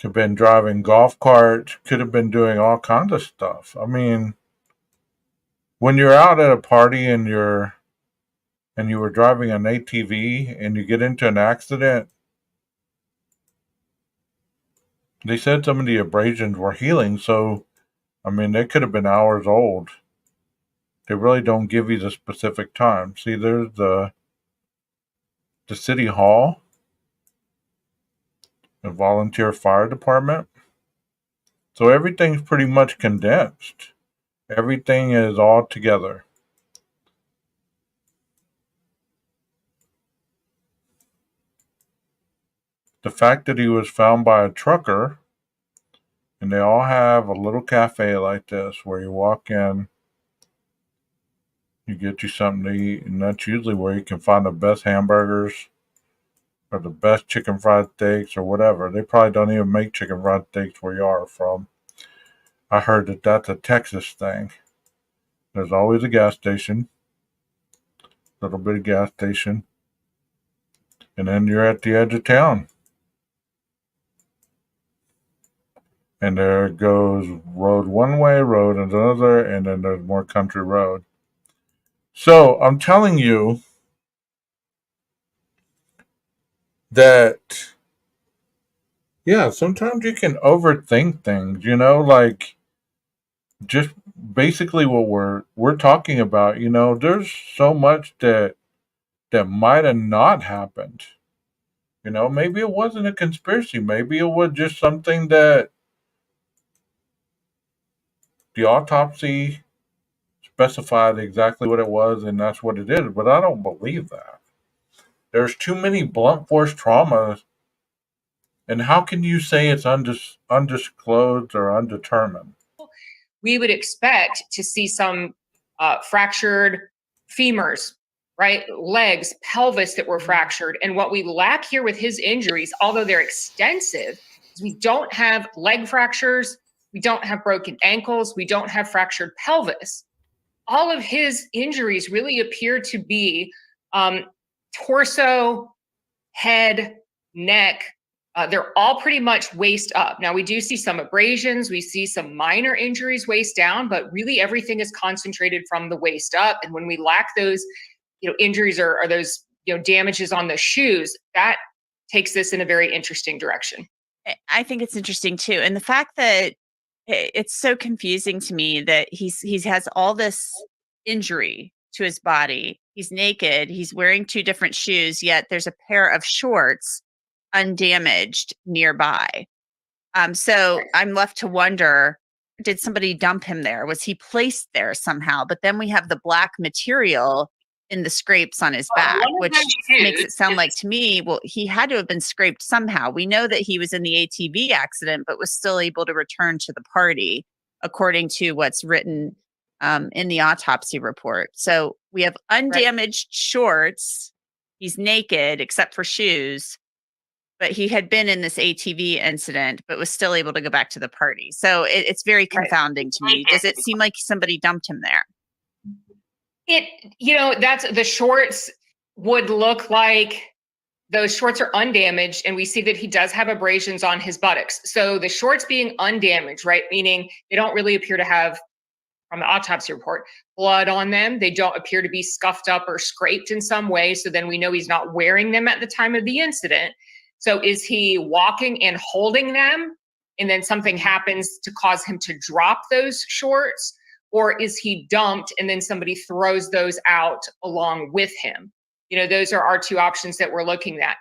have been driving golf carts, could have been doing all kinds of stuff. I mean, when you're out at a party and you were driving an ATV and you get into an accident, they said some of the abrasions were healing, so I mean they could have been hours old. They really don't give you the specific time. See, there's the city hall, the volunteer fire department. So everything's pretty much condensed. Everything is all together. The fact that he was found by a trucker, and they all have a little cafe like this where you walk in, you get you something to eat, and that's usually where you can find the best hamburgers or the best chicken fried steaks or whatever. They probably don't even make chicken fried steaks where you are from. I heard that that's a Texas thing. There's always a gas station, little bit of gas station, and then you're at the edge of town. And there goes road one way, road another, and then there's more country road. So I'm telling you that, yeah, sometimes you can overthink things, like just basically what we're talking about. There's so much that might have not happened. Maybe it wasn't a conspiracy. Maybe it was just something that the autopsy specified exactly what it was, and that's what it is. But I don't believe that. There's too many blunt force traumas, and how can you say it's undisclosed or undetermined? We would expect to see some fractured femurs, right? Legs, pelvis that were fractured. And what we lack here with his injuries, although they're extensive, is we don't have leg fractures. We don't have broken ankles. We don't have fractured pelvis. All of his injuries really appear to be torso, head, neck. They're all pretty much waist up. Now, we do see some abrasions. We see some minor injuries waist down, but really everything is concentrated from the waist up. And when we lack those, injuries or those, damages on the shoes, that takes this in a very interesting direction. I think it's interesting too. And the fact that it's so confusing to me that he has all this injury to his body. He's naked. He's wearing 2 different shoes, yet there's a pair of shorts undamaged nearby. So I'm left to wonder, did somebody dump him there? Was he placed there somehow? But then we have the black material in the scrapes on his back, one of which those makes shoes it sound is- like to me, well, he had to have been scraped somehow. We know that he was in the ATV accident, but was still able to return to the party, according to what's written in the autopsy report. So we have undamaged shorts. He's naked except for shoes, but he had been in this ATV incident, but was still able to go back to the party. So it's very confounding to me. Does it seem like somebody dumped him there? That's the shorts would look like those shorts are undamaged, and we see that he does have abrasions on his buttocks. So the shorts being undamaged, right, meaning they don't really appear to have, from the autopsy report, blood on them. They don't appear to be scuffed up or scraped in some way. So then we know he's not wearing them at the time of the incident. So is he walking and holding them, and then something happens to cause him to drop those shorts? Or is he dumped and then somebody throws those out along with him? Those are our two options that we're looking at.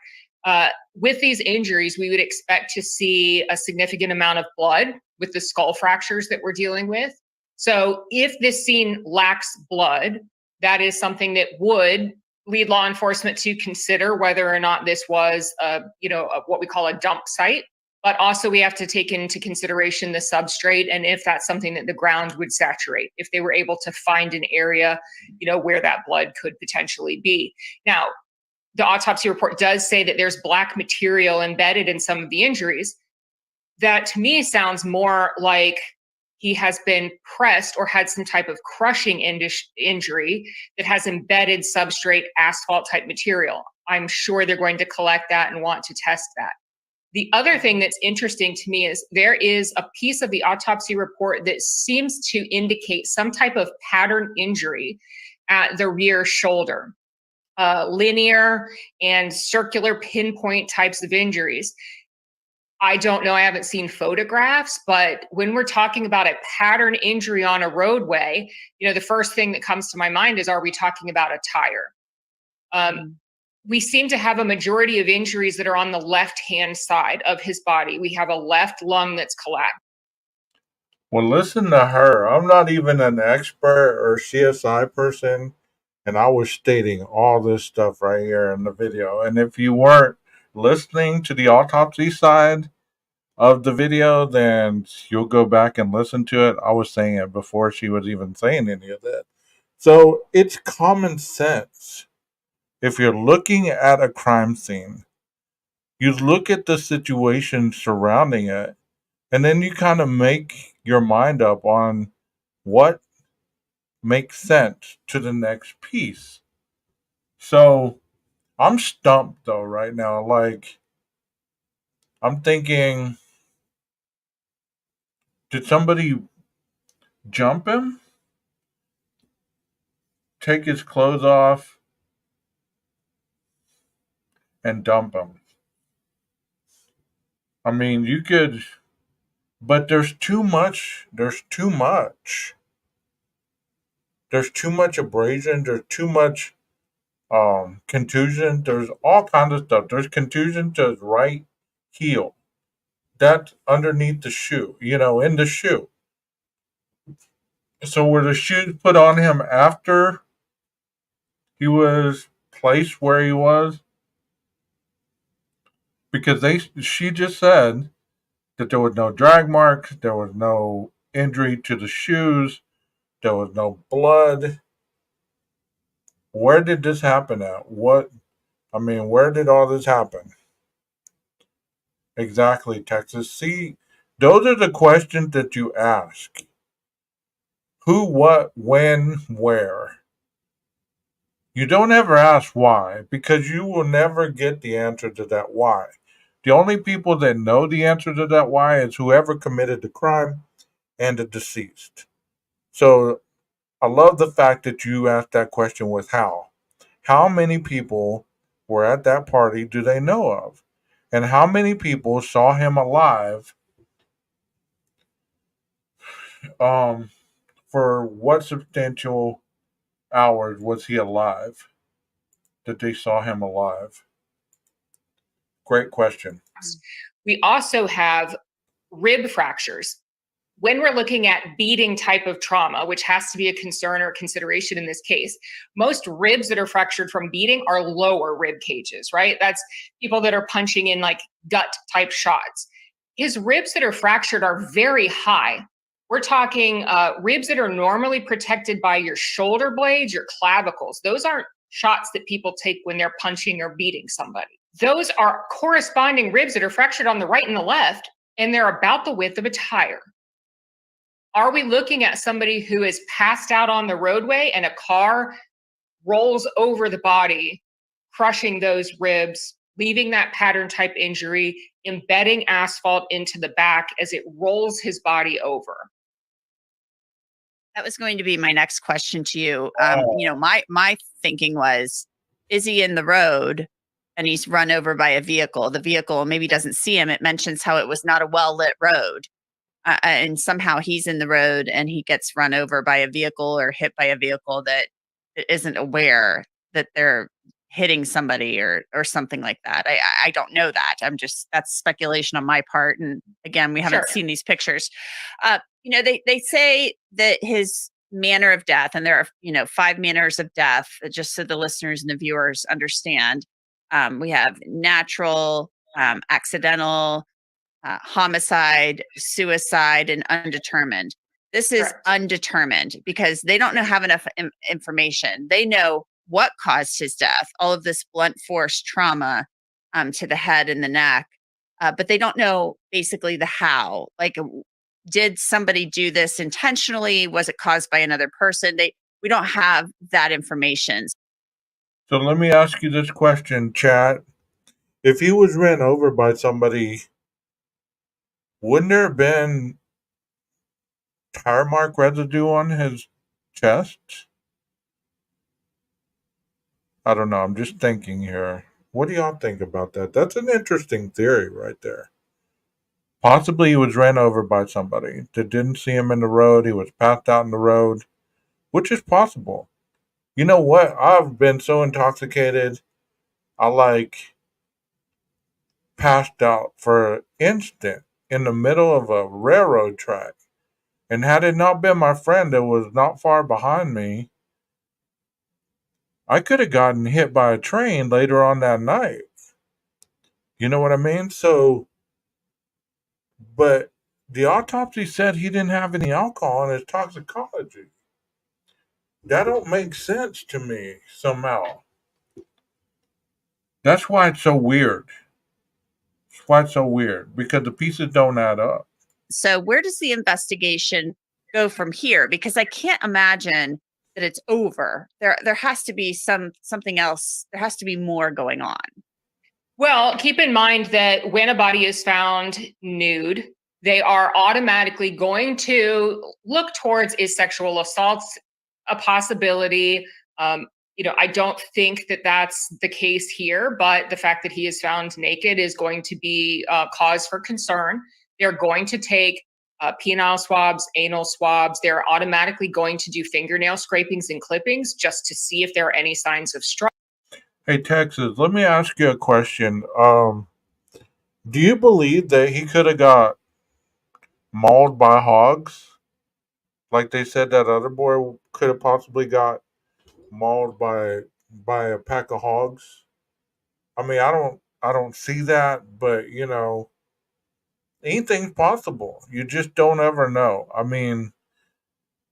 With these injuries, we would expect to see a significant amount of blood with the skull fractures that we're dealing with. So if this scene lacks blood, that is something that would lead law enforcement to consider whether or not this was what we call a dump site. But also we have to take into consideration the substrate and if that's something that the ground would saturate, if they were able to find an area, where that blood could potentially be. Now, the autopsy report does say that there's black material embedded in some of the injuries. That to me sounds more like he has been pressed or had some type of crushing injury that has embedded substrate asphalt type material. I'm sure they're going to collect that and want to test that. The other thing that's interesting to me is there is a piece of the autopsy report that seems to indicate some type of pattern injury at the rear shoulder, linear and circular pinpoint types of injuries. I don't know, I haven't seen photographs, but when we're talking about a pattern injury on a roadway, the first thing that comes to my mind is, are we talking about a tire? We seem to have a majority of injuries that are on the left-hand side of his body. We have a left lung that's collapsed. Well, listen to her. I'm not even an expert or CSI person, and I was stating all this stuff right here in the video. And if you weren't listening to the autopsy side of the video, then you'll go back and listen to it. I was saying it before she was even saying any of that. So it's common sense. If you're looking at a crime scene, you look at the situation surrounding it, and then you kind of make your mind up on what makes sense to the next piece. So I'm stumped though right now. Like, I'm thinking, did somebody jump him, take his clothes off, and dump him? I mean, you could, but there's too much. There's too much. There's too much abrasion. There's too much contusion. There's all kinds of stuff. There's contusion to his right heel. That's underneath the shoe, in the shoe. So were the shoes put on him after he was placed where he was? Because she just said that there was no drag marks, there was no injury to the shoes, there was no blood. Where did this happen at? Where did all this happen? Exactly, Texas. See, those are the questions that you ask. Who, what, when, where. You don't ever ask why, because you will never get the answer to that why. The only people that know the answer to that why is whoever committed the crime and the deceased. So I love the fact that you asked that question with how. How many people were at that party do they know of? And how many people saw him alive? For what substantial hours was he alive that they saw him alive? Great question. We also have rib fractures when we're looking at beating type of trauma, which has to be a concern or consideration in this case, most ribs that are fractured from beating are lower rib cages, right? That's people that are punching in like gut type shots. His ribs that are fractured are very high. We're talking ribs that are normally protected by your shoulder blades, your clavicles. Those aren't shots that people take when they're punching or beating somebody. Those are corresponding ribs that are fractured on the right and the left, and they're about the width of a tire. Are we looking at somebody who is passed out on the roadway and a car rolls over the body, crushing those ribs, leaving that pattern type injury, embedding asphalt into the back as it rolls his body over? That was going to be my next question to you. My thinking was, is he in the road and he's run over by a vehicle? The vehicle maybe doesn't see him. It mentions how it was not a well-lit road. And somehow he's in the road and he gets run over by a vehicle or hit by a vehicle that isn't aware that they're hitting somebody or something like that. I don't know that. That's speculation on my part. And again, we haven't seen these pictures. They say that his manner of death, and there are, 5 manners of death, just so the listeners and the viewers understand. We have natural, accidental, homicide, suicide, and undetermined. This is undetermined because they don't have enough information. They know what caused his death, all of this blunt force trauma to the head and the neck, but they don't know basically the how. Like, did somebody do this intentionally? Was it caused by another person? We don't have that information. So let me ask you this question, chat. If he was ran over by somebody, wouldn't there have been tire mark residue on his chest? I don't know. I'm just thinking here. What do y'all think about that? That's an interesting theory right there. Possibly he was ran over by somebody that didn't see him in the road. He was passed out in the road, which is possible. You know what? I've been so intoxicated, I passed out for an instant in the middle of a railroad track. And had it not been my friend that was not far behind me, I could have gotten hit by a train later on that night. You know what I mean? So, but the autopsy said he didn't have any alcohol in his toxicology. That don't make sense to me somehow. That's why it's so weird. That's why it's so weird, because the pieces don't add up. So where does the investigation go from here? Because I can't imagine that it's over. There has to be something else. There has to be more going on. Well, keep in mind that when a body is found nude, they are automatically going to look towards, is sexual assault a possibility? I don't think that that's the case here, but the fact that he is found naked is going to be cause for concern. They're going to take penile swabs, anal swabs. They're automatically going to do fingernail scrapings and clippings just to see if there are any signs of struggle. Hey, Texas, let me ask you a question. Do you believe that he could have got mauled by hogs? Like they said that other boy could have possibly got mauled by a pack of hogs? I mean, I don't see that, but anything's possible. You just don't ever know. I mean,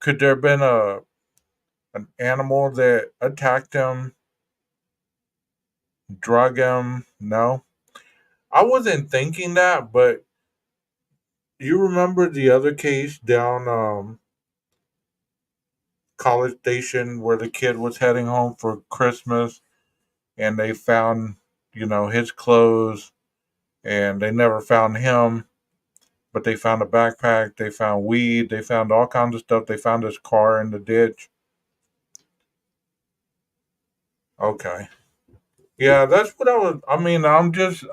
could there have been an animal that attacked him, drug him? No. I wasn't thinking that, but you remember the other case down College Station where the kid was heading home for Christmas and they found, his clothes and they never found him, but they found a backpack, they found weed, they found all kinds of stuff. They found his car in the ditch. Okay. Yeah, that's what I mean, I'm just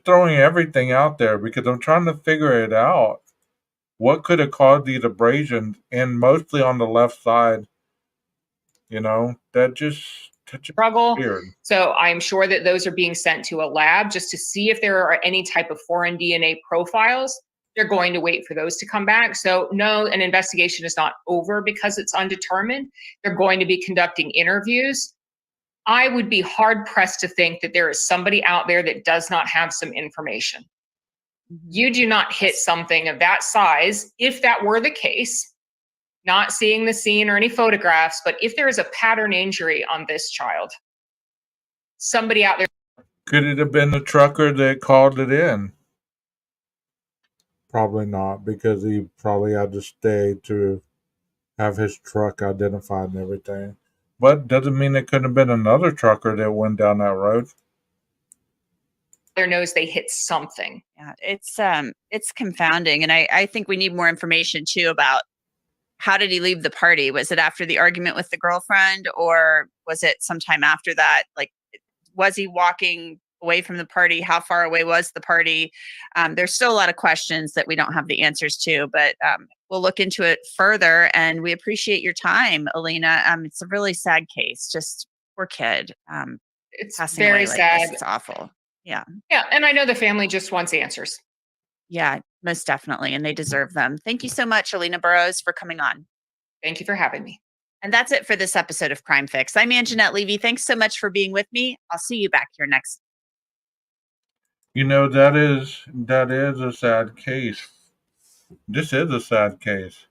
throwing everything out there because I'm trying to figure it out. What could have caused these abrasions, and mostly on the left side, that's just struggle. weird. So I'm sure that those are being sent to a lab just to see if there are any type of foreign DNA profiles. they're going to wait for those to come back. So no, an investigation is not over because it's undetermined. They're going to be conducting interviews. I would be hard pressed to think that there is somebody out there that does not have some information. You do not hit something of that size, if that were the case, not seeing the scene or any photographs, but if there is a pattern injury on this child, somebody out there. Could it have been the trucker that called it in? Probably not, because he probably had to stay to have his truck identified and everything. But doesn't mean it couldn't have been another trucker that went down that road. Their nose, they hit something. Yeah, it's confounding. And I think we need more information too about how did he leave the party? Was it after the argument with the girlfriend, or was it sometime after that? Like, was he walking away from the party? How far away was the party? There's still a lot of questions that we don't have the answers to, but we'll look into it further. And we appreciate your time, Alina. It's a really sad case. Just poor kid. It's passing very away like sad. this. It's awful. Yeah. Yeah. And I know the family just wants answers. Yeah, most definitely. And they deserve them. Thank you so much, Alina Burrows, for coming on. Thank you for having me. And that's it for this episode of Crime Fix. I'm Anjanette Levy. Thanks so much for being with me. I'll see you back here next. You know, that is a sad case. This is a sad case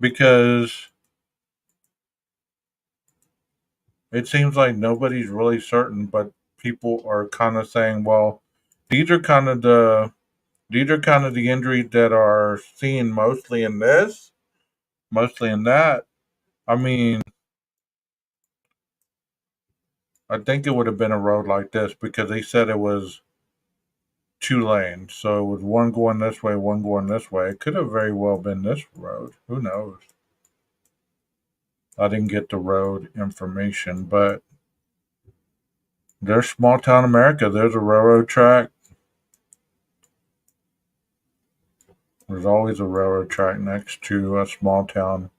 because it seems like nobody's really certain, but people are kind of saying, well, these are kind of the injuries that are seen mostly in this, mostly in that. I mean, I think it would have been a road like this because they said it was 2 lanes. So it was one going this way, one going this way. It could have very well been this road. Who knows? I didn't get the road information, but there's small town America. There's a railroad track. There's always a railroad track next to a small town.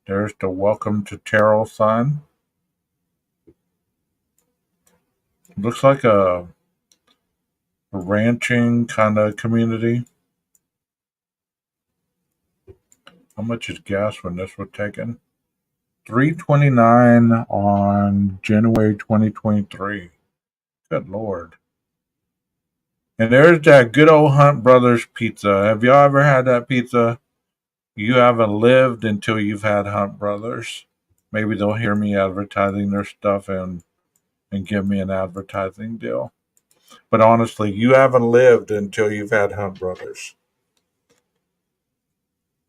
There's the Welcome to Terrell sign. Looks like a ranching kind of community. How much is gas when this was taken? $3.29 on January 2023. Good Lord. And there's that good old Hunt Brothers pizza. Have y'all ever had that pizza? You haven't lived until you've had Hunt Brothers. Maybe they'll hear me advertising their stuff and give me an advertising deal. But honestly, you haven't lived until you've had Hunt Brothers.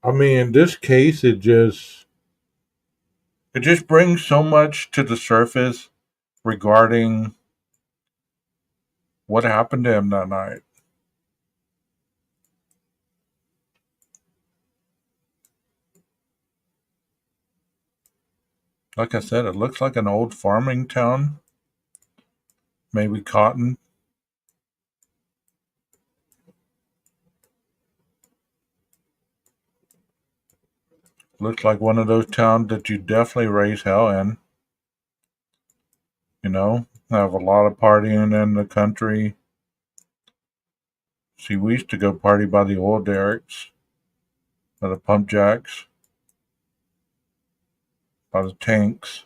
I mean, in this case, it just brings so much to the surface regarding what happened to him that night. Like I said, it looks like an old farming town. Maybe cotton. Looks like one of those towns that you definitely raise hell in. You know, have a lot of partying in the country. See, we used to go party by the oil derricks, by the pump jacks, by the tanks,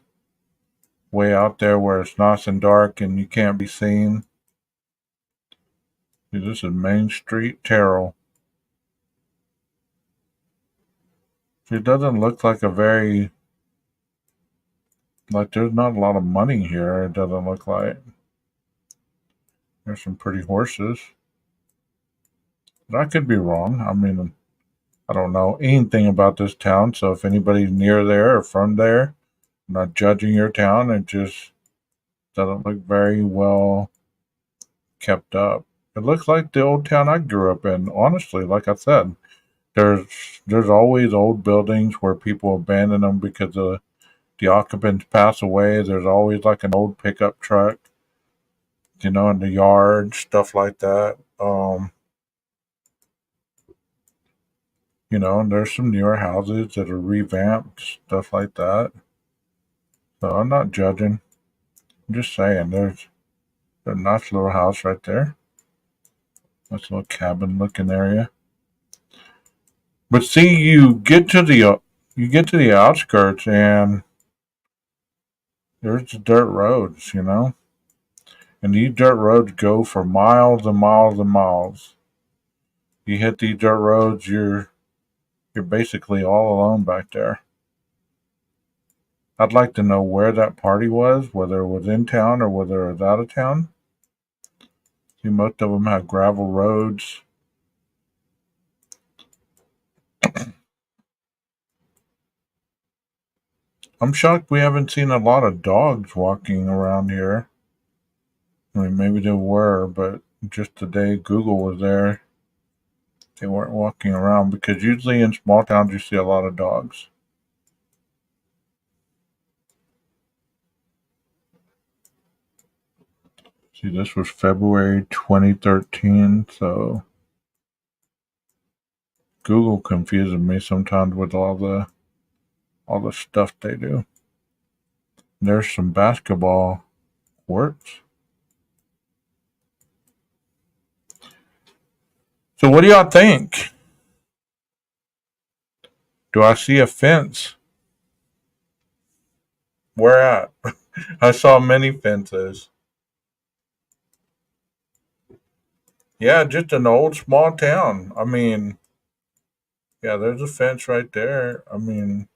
way out there where it's nice and dark and you can't be seen. See, this is Main Street, Terrell. See, it doesn't look like there's not a lot of money here, it doesn't look like. There's some pretty horses. But I could be wrong. I mean, I don't know anything about this town, so if anybody's near there or from there, I'm not judging your town. It just doesn't look very well kept up. It looks like the old town I grew up in. Honestly, like I said, there's always old buildings where people abandon them because the occupants pass away. There's always like an old pickup truck, in the yard, stuff like that. And there's some newer houses that are revamped, stuff like that. So I'm not judging. I'm just saying there's a nice little house right there. Nice little cabin looking area. But see, you get to the outskirts and there's the dirt roads, and these dirt roads go for miles and miles and miles. You hit these dirt roads, you're basically all alone back there. I'd like to know where that party was, whether it was in town or whether it was out of town. See, most of them have gravel roads. I'm shocked we haven't seen a lot of dogs walking around here. I mean, maybe there were, but just the day Google was there, they weren't walking around because usually in small towns you see a lot of dogs. See, this was February 2013, so Google confuses me sometimes with all the stuff they do. There's some basketball courts. So what do y'all think? Do I see a fence? Where at? I saw many fences. Yeah, just an old small town. I mean, yeah, there's a fence right there. I mean,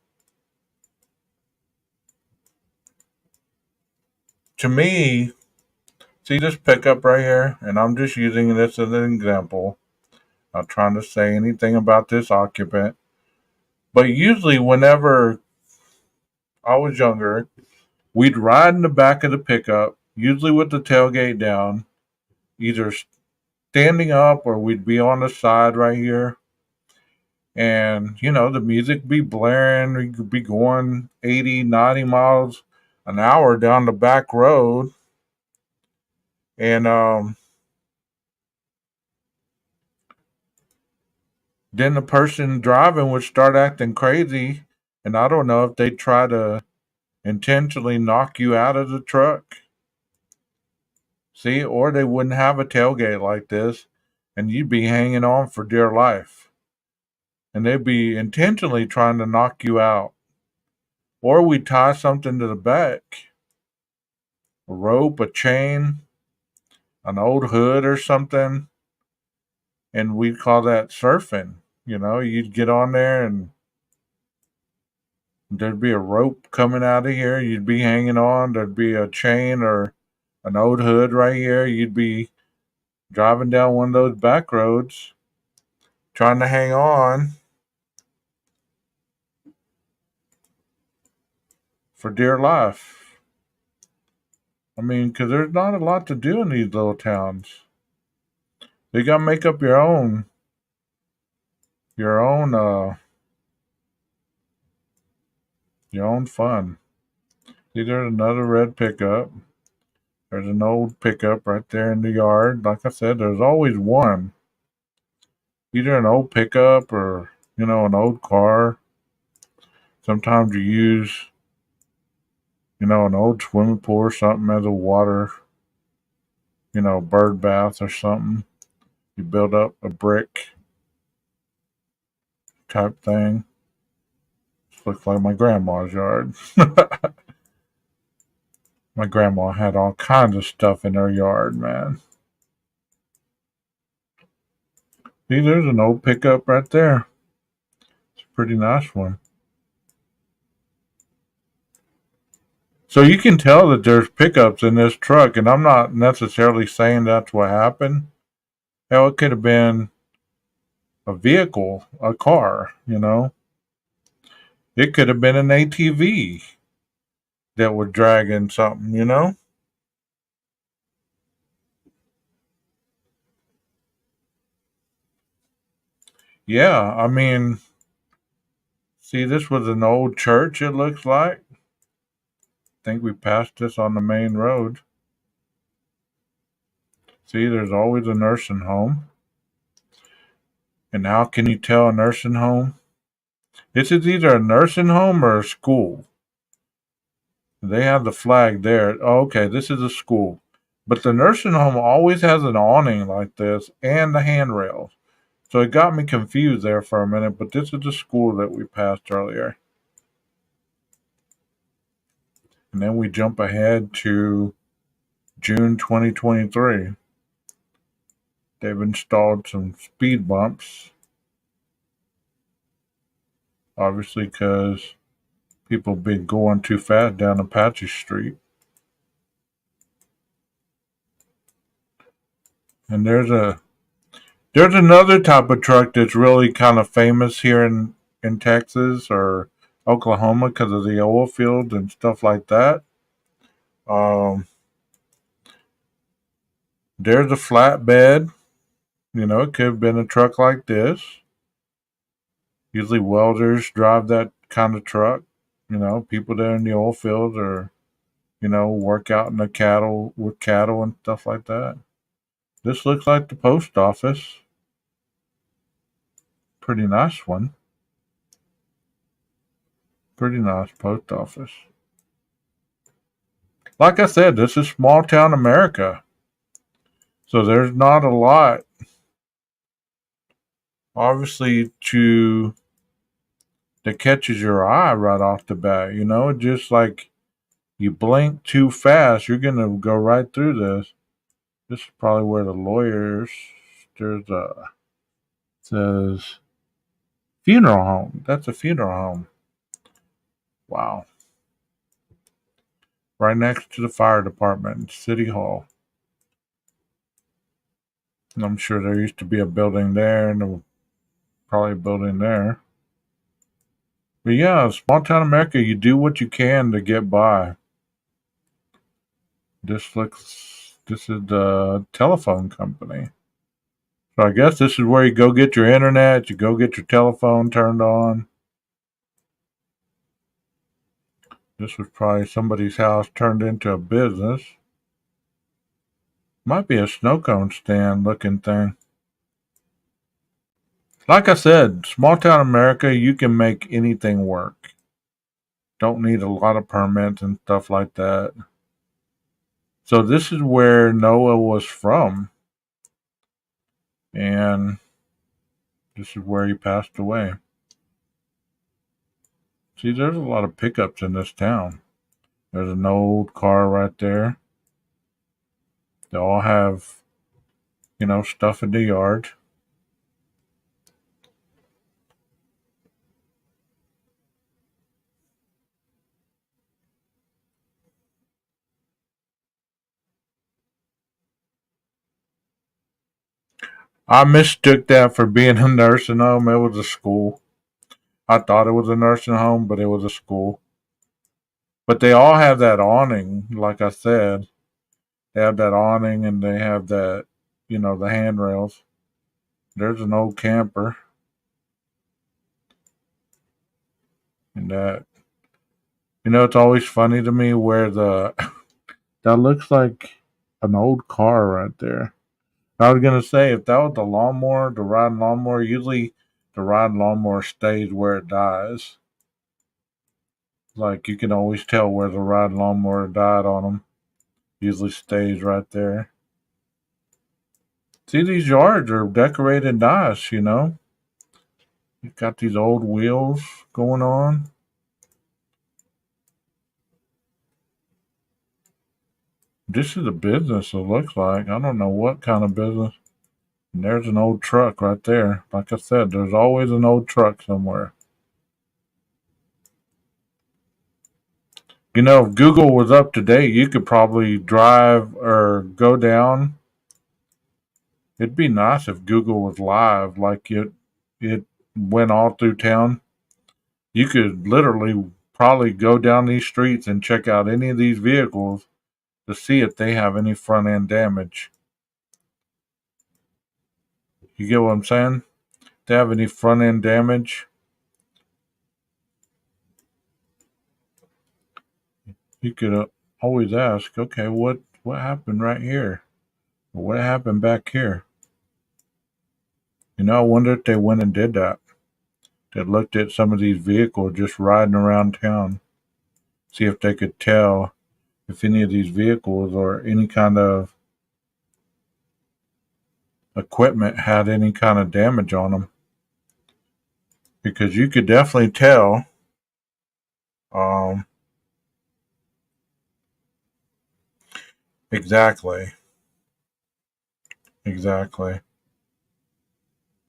to me, see this pickup right here, and I'm just using this as an example. Not trying to say anything about this occupant, but usually whenever I was younger, we'd ride in the back of the pickup, usually with the tailgate down, either standing up or we'd be on the side right here. And, the music be blaring. We could be going 80, 90 miles an hour down the back road. And then the person driving would start acting crazy. And I don't know if they try to intentionally knock you out of the truck. See, or they wouldn't have a tailgate like this, and you'd be hanging on for dear life. And they'd be intentionally trying to knock you out. Or we tie something to the back, a rope, a chain, an old hood or something, and we'd call that surfing. You'd get on there and there'd be a rope coming out of here. You'd be hanging on. There'd be a chain or an old hood right here. You'd be driving down one of those back roads trying to hang on for dear life. I mean, because there's not a lot to do in these little towns. You got to make up your own fun. See, there's another red pickup. There's an old pickup right there in the yard. Like I said, there's always one. Either an old pickup or, an old car. Sometimes you use, an old swimming pool or something as a water, bird bath or something. You build up a brick type thing. This looks like my grandma's yard. My grandma had all kinds of stuff in her yard, man. See, there's an old pickup right there. It's a pretty nice one. So you can tell that there's pickups in this truck, and I'm not necessarily saying that's what happened. Hell, it could have been a vehicle, a car, It could have been an ATV that was dragging something. Yeah, I mean, see, this was an old church, it looks like. I think we passed this on the main road. See, there's always a nursing home. And how can you tell a nursing home? This is either a nursing home or a school. They have the flag there. Oh, okay, this is a school. But the nursing home always has an awning like this and the handrails. So it got me confused there for a minute, but this is the school that we passed earlier. And then we jump ahead to June 2023. They've installed some speed bumps, obviously because people been going too fast down Apache Street. And there's another type of truck that's really kind of famous here in Texas or Oklahoma because of the oil fields and stuff like that. There's a flatbed. It could have been a truck like this. Usually welders drive that kind of truck. People there in the oil fields or, work out in the cattle and stuff like that. This looks like the post office. Pretty nice one. Pretty nice post office. Like I said, this is small town America. So there's not a lot, obviously, that catches your eye right off the bat. Just like you blink too fast, you're going to go right through this. This is probably where the lawyers, there's says funeral home. That's a funeral home. Wow. Right next to the fire department, City Hall. And I'm sure there used to be a building there and probably a building there. But yeah, small town America, you do what you can to get by. This is the telephone company. So I guess this is where you go get your internet, you go get your telephone turned on. This was probably somebody's house turned into a business. Might be a snow cone stand looking thing. Like I said, small town America, you can make anything work. Don't need a lot of permits and stuff like that. So this is where Noah was from. And this is where he passed away. See, there's a lot of pickups in this town. There's an old car right there. They all have, stuff in the yard. I mistook that for being a nursing home. It was a school. I thought it was a nursing home, but it was a school. But they all have that awning, like I said. They have that awning and they have that, the handrails. There's an old camper. And that, it's always funny to me where that looks like an old car right there. I was going to say, if that was the riding lawnmower, usually the riding lawnmower stays where it dies. Like, you can always tell where the riding lawnmower died on them. Usually stays right there. See, these yards are decorated nice, You've got these old wheels going on. This is a business, it looks like. I don't know what kind of business. And there's an old truck right there. Like I said, there's always an old truck somewhere. If Google was up to date, you could probably drive or go down. It'd be nice if Google was live, like it went all through town. You could literally probably go down these streets and check out any of these vehicles to see if they have any front end damage. You get what I'm saying? If they have any front end damage, you could always ask, okay, what happened right here? Or what happened back here? I wonder if they went and did that. They looked at some of these vehicles just riding around town, see if they could tell if any of these vehicles or any kind of equipment had any kind of damage on them, because you could definitely tell. Um, exactly, exactly.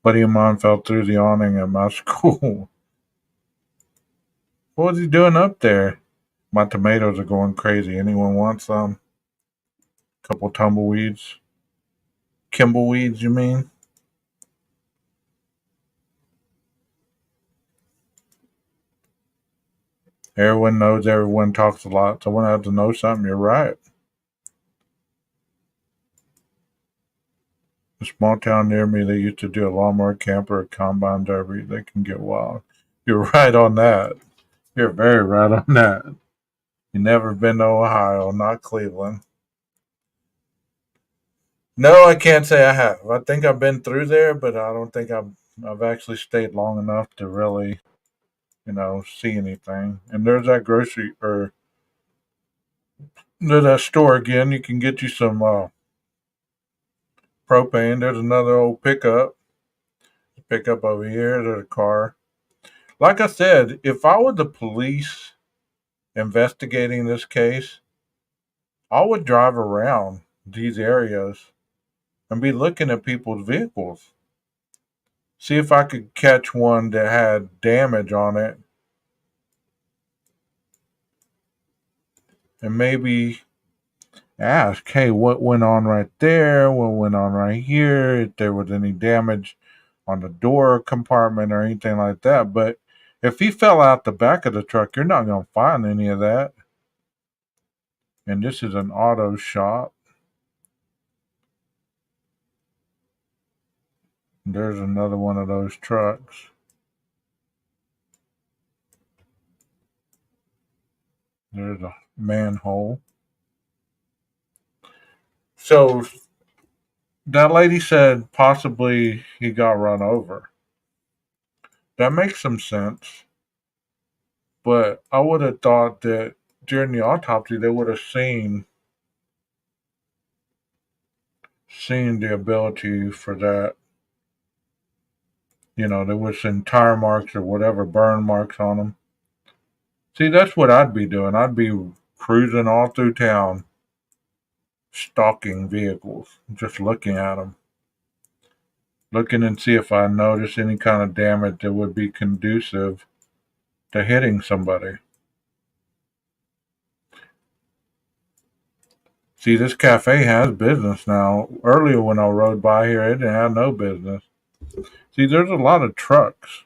Buddy of mine fell through the awning at my school. What was he doing up there? My tomatoes are going crazy. Anyone want some? Couple tumbleweeds. Kimbleweeds, you mean? Everyone knows everyone talks a lot. Someone has to know something. You're right. A small town near me, they used to do a lawnmower camp or a combine derby. They can get wild. You're right on that. You're very right on that. You never been to Ohio, not Cleveland. No, I can't say I have. I think I've been through there, but I don't think I've actually stayed long enough to really, see anything. And there's that grocery or there's that store again. You can get you some propane. There's another old pickup over here. There's a car. Like I said, if I were the police investigating this case, I would drive around these areas and be looking at people's vehicles. See if I could catch one that had damage on it, and maybe ask, hey, what went on right there? What went on right here? If there was any damage on the door compartment or anything like that. But if he fell out the back of the truck, you're not going to find any of that. And this is an auto shop. There's another one of those trucks. There's a manhole. So that lady said possibly he got run over. That makes some sense. But I would have thought that during the autopsy they would have seen the ability for that. There was some tire marks or whatever, burn marks on them. See, that's what I'd be doing. I'd be cruising all through town, stalking vehicles, just looking at them, looking and see if I notice any kind of damage that would be conducive to hitting somebody. See, this cafe has business now. Earlier when I rode by here, it didn't have no business. See, there's a lot of trucks.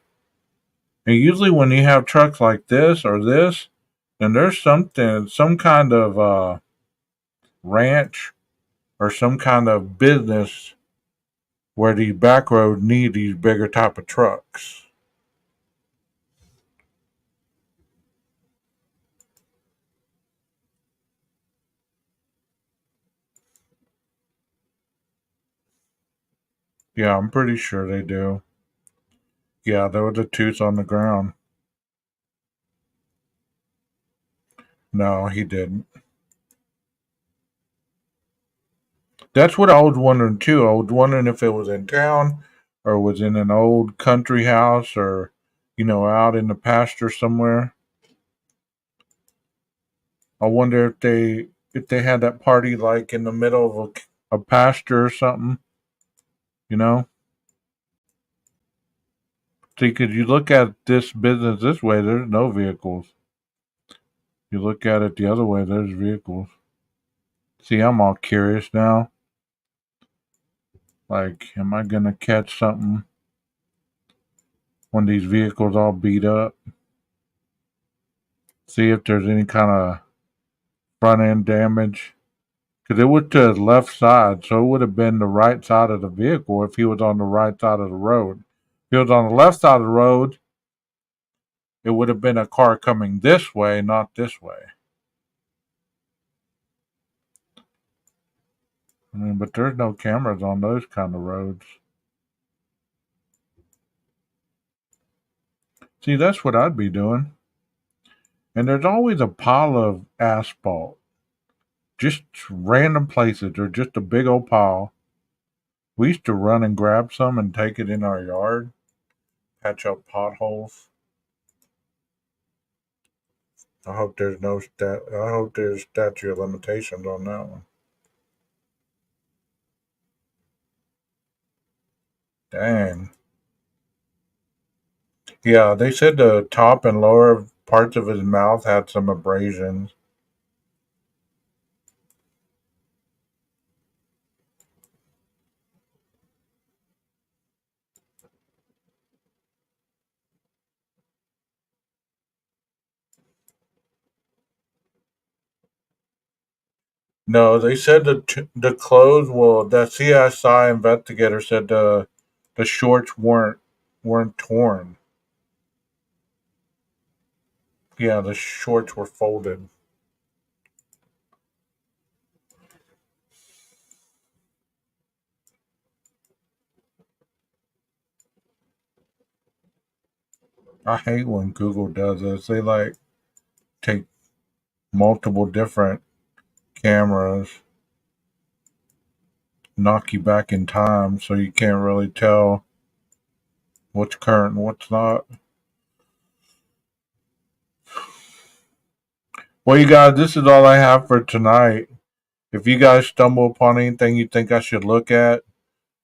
And usually when you have trucks like this or this, then there's some kind of ranch or some kind of business where these back roads need these bigger type of trucks. Yeah, I'm pretty sure they do. Yeah, there was a tooth on the ground. No, he didn't. That's what I was wondering too. I was wondering if it was in town or was in an old country house or, out in the pasture somewhere. I wonder if they had that party like in the middle of a pasture or something, you know? See, because you look at this business this way, there's no vehicles. You look at it the other way, there's vehicles. See, I'm all curious now. Like, am I gonna catch something when these vehicles all beat up? See if there's any kind of front end damage. Because it was to the left side, so it would have been the right side of the vehicle if he was on the right side of the road. If he was on the left side of the road, it would have been a car coming this way, not this way. But there's no cameras on those kind of roads. See, that's what I'd be doing. And there's always a pile of asphalt. Just random places, or just a big old pile We used to run and grab some and take it in our yard, patch up potholes. I hope there's statute of limitations on that one. Dang. Yeah, they said the top and lower parts of his mouth had some abrasions. No, they said the clothes. Well, the CSI investigator said the shorts weren't torn. Yeah, the shorts were folded. I hate when Google does this. They like take multiple different cameras, knock you back in time, so you can't really tell what's current and what's not. Well, you guys, this is all I have for tonight. If you guys stumble upon anything you think I should look at,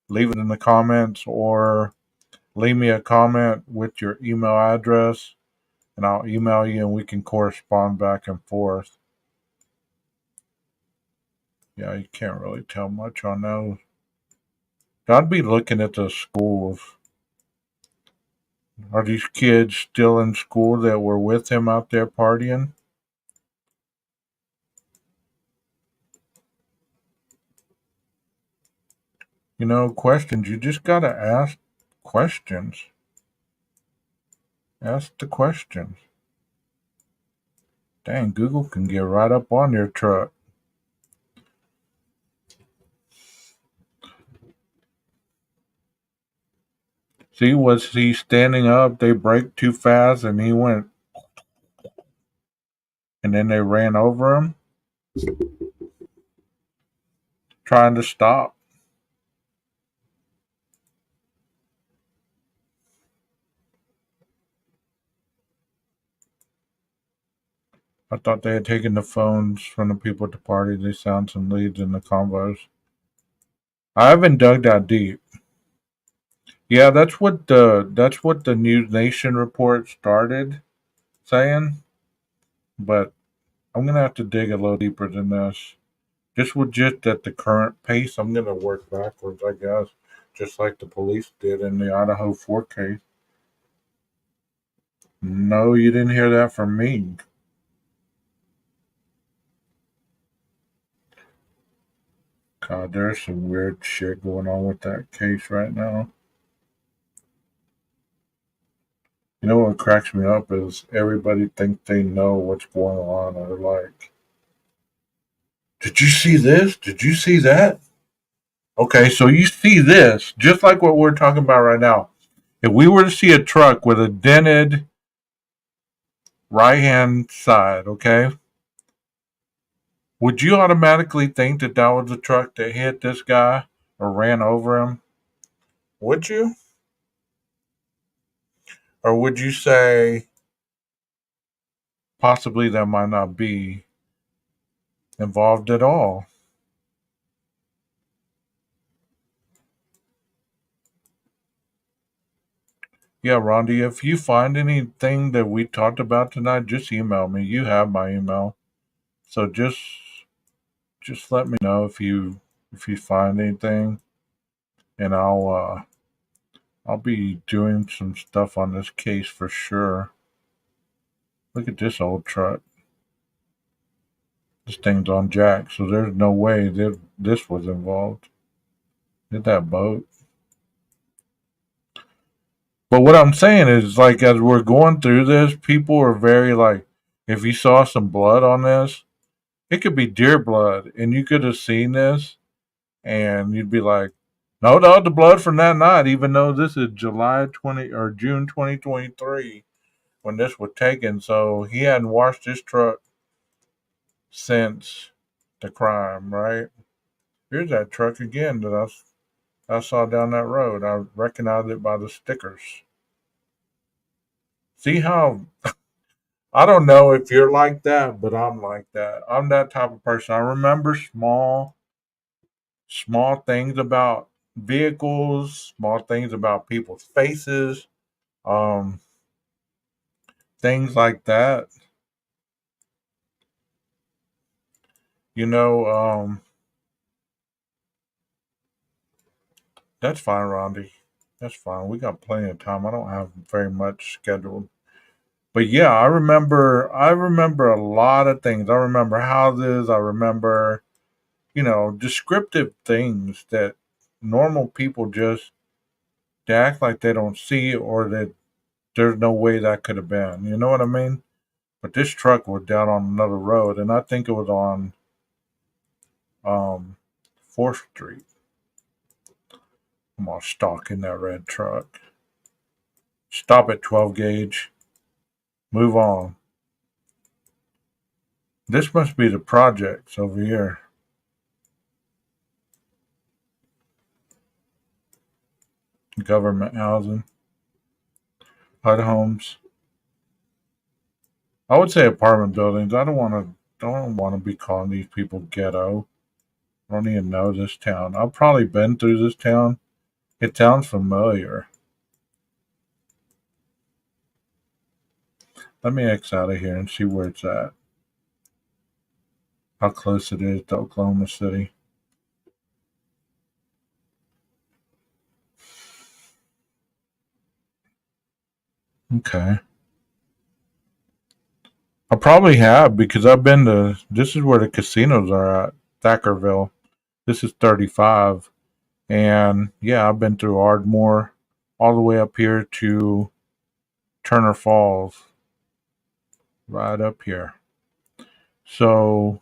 leave it in the comments or leave me a comment with your email address and I'll email you and we can correspond back and forth. Yeah, you can't really tell much on those. I'd be looking at the schools. Are these kids still in school that were with him out there partying? You know, questions. You just gotta ask questions. Ask the questions. Dang, Google can get right up on your truck. See, was he standing up? They braked too fast and he went, and then they ran over him, trying to stop. I thought they had taken the phones from the people at the party. They found some leads in the convos. I haven't dug that deep. Yeah, that's what the News Nation report started saying, but I'm gonna have to dig a little deeper than this. Just at the current pace, I'm gonna work backwards, I guess, just like the police did in the Idaho 4 case. No, you didn't hear that from me. God, there's some weird shit going on with that case right now. You know what cracks me up is everybody thinks they know what's going on. Or like, did you see this? Did you see that? Okay, so you see this, just like what we're talking about right now. If we were to see a truck with a dented right hand side, okay, would you automatically think that that was the truck that hit this guy or ran over him? Would you? Or would you say possibly that might not be involved at all? Yeah, Rondi, if you find anything that we talked about tonight, just email me. You have my email. So just let me know if you find anything and I'll be doing some stuff on this case for sure. Look at this old truck. This thing's on jack, so there's no way that this was involved. Look at that boat. But what I'm saying is, like, as we're going through this, people are very like, if you saw some blood on this, it could be deer blood, and you could have seen this, and you'd be like, no, no, the blood from that night, even though this is July 20 or June 2023 when this was taken. So he hadn't washed his truck since the crime, right? Here's that truck again that I saw down that road. I recognized it by the stickers. See how I don't know if you're like that, but I'm like that. I'm that type of person. I remember small things about vehicles, small things about people's faces, um, things like that. You know, that's fine, Rondi. That's fine. We got plenty of time. I don't have very much scheduled. But yeah, I remember a lot of things. I remember houses, I remember, descriptive things that normal people just they act like they don't see or that there's no way that could have been. You know what I mean? But this truck was down on another road, and I think it was on um, 4th Street. I'm all stuck in that red truck. Stop at 12 gauge. Move on. This must be the projects over here. Government housing, HUD homes. I would say apartment buildings. I don't want to be calling these people ghetto. I don't even know this town. I've probably been through this town. It sounds familiar. Let me X out of here and see where it's at. How close it is to Oklahoma City. Okay. I probably have because I've been to. This is where the casinos are at. Thackerville. This is 35. And yeah, I've been through Ardmore all the way up here to Turner Falls, right up here. So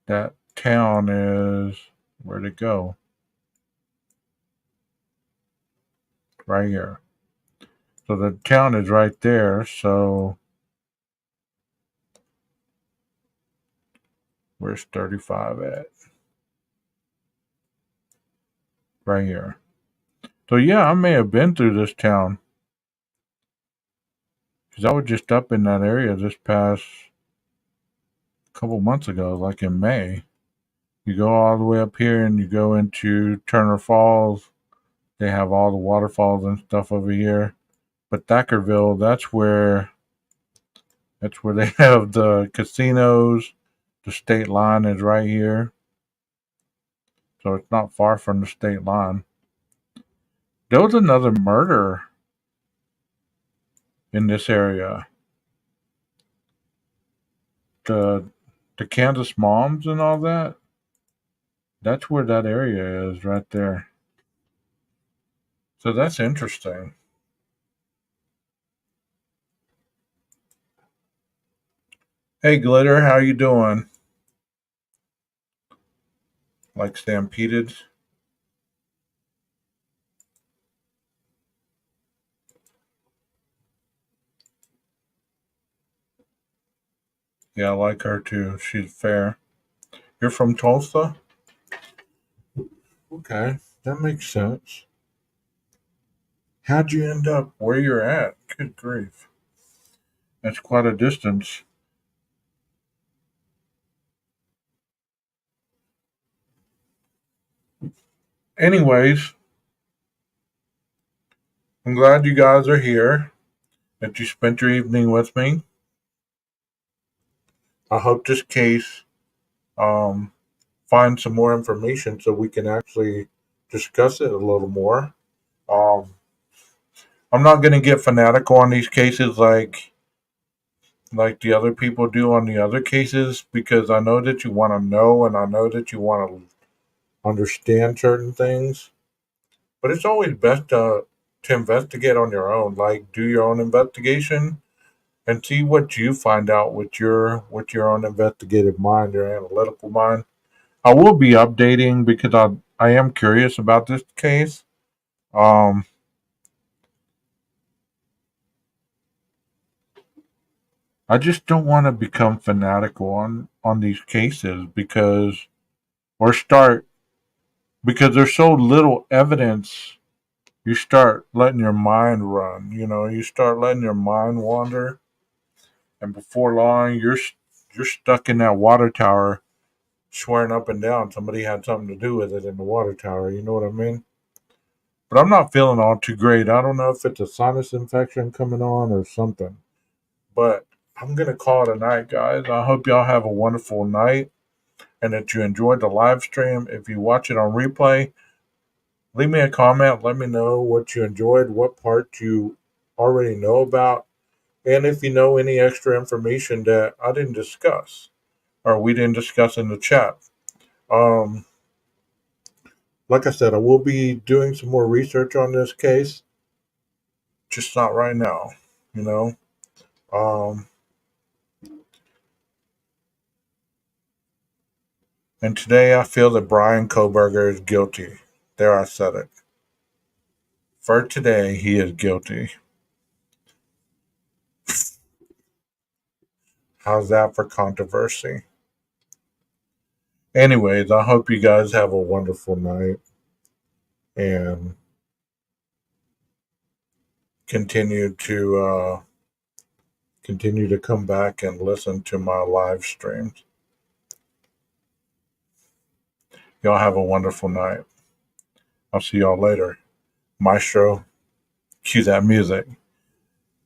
that town is where'd it go? Right here. So the town is right there. So where's 35 at? Right here. So yeah, I may have been through this town because I was just up in that area this past couple months ago, like in May. You go all the way up here and you go into Turner Falls. They have all the waterfalls and stuff over here. But Thackerville, that's where they have the casinos. The state line is right here. So it's not far from the state line. There was another murder in this area. The the Kansas moms and all that. That's where that area is right there. So that's interesting. Hey Glitter, how you doing? Like stampeded? Yeah, I like her too. She's fair. You're from Tulsa? Okay, that makes sense. How'd you end up where you're at? Good grief. That's quite a distance. Anyways, I'm glad you guys are here, that you spent your evening with me. I hope this case um, finds some more information so we can actually discuss it a little more. Um, I'm not going to get fanatical on these cases like the other people do on the other cases because I know that you want to know and I know that you want to understand certain things. But it's always best to investigate on your own. Like do your own investigation and see what you find out with your own investigative mind, your analytical mind. I will be updating because I am curious about this case. Um, I just don't want to become fanatical on these cases because or start because there's so little evidence. You start letting your mind run. You start letting your mind wander, and before long, you're stuck in that water tower, swearing up and down somebody had something to do with it in the water tower. You know what I mean? But I'm not feeling all too great. I don't know if it's a sinus infection coming on or something. But I'm gonna call it a night, guys. I hope y'all have a wonderful night and that you enjoyed the live stream. If you watch it on replay, leave me a comment. Let me know what you enjoyed, what part you already know about, and if you know any extra information that I didn't discuss or we didn't discuss in the chat. Um, like I said, I will be doing some more research on this case, just not right now, you know. Um, and today I feel that Brian Koberger is guilty. There, I said it. For today, he is guilty. How's that for controversy? Anyways, I hope you guys have a wonderful night and continue to come back and listen to my live streams. Y'all have a wonderful night. I'll see y'all later. Maestro, cue that music.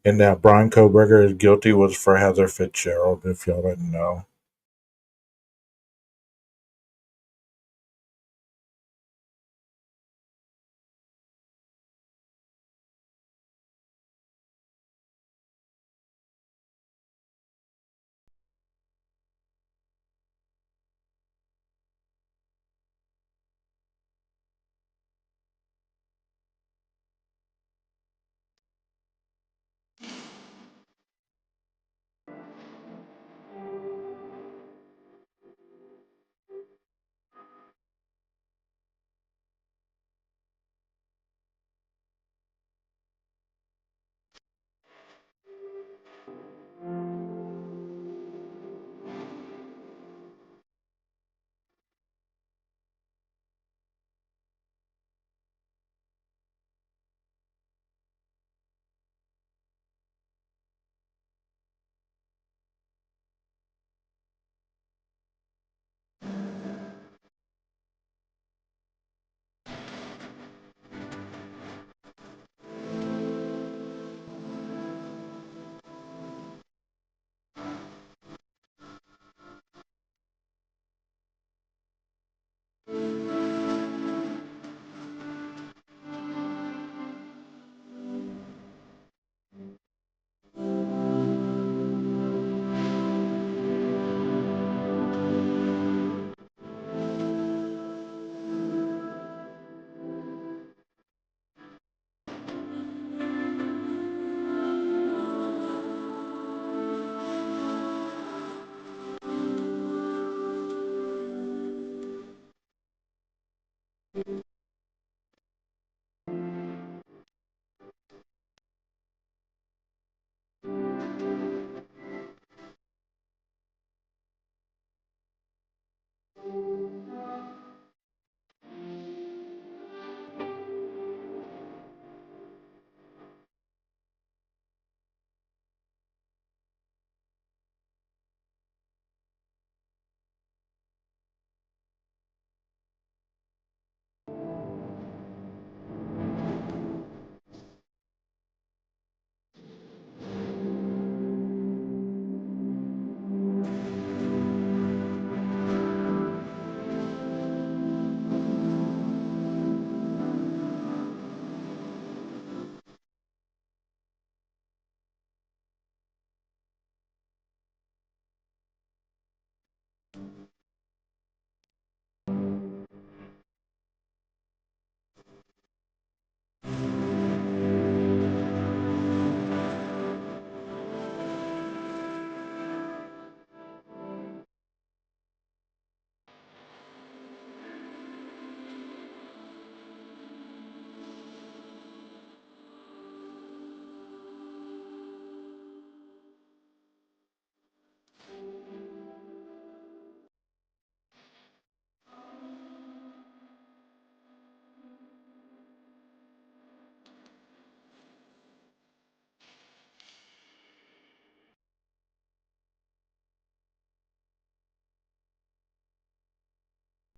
And that Brian Koberger is guilty was for Heather Fitzgerald, if y'all didn't know.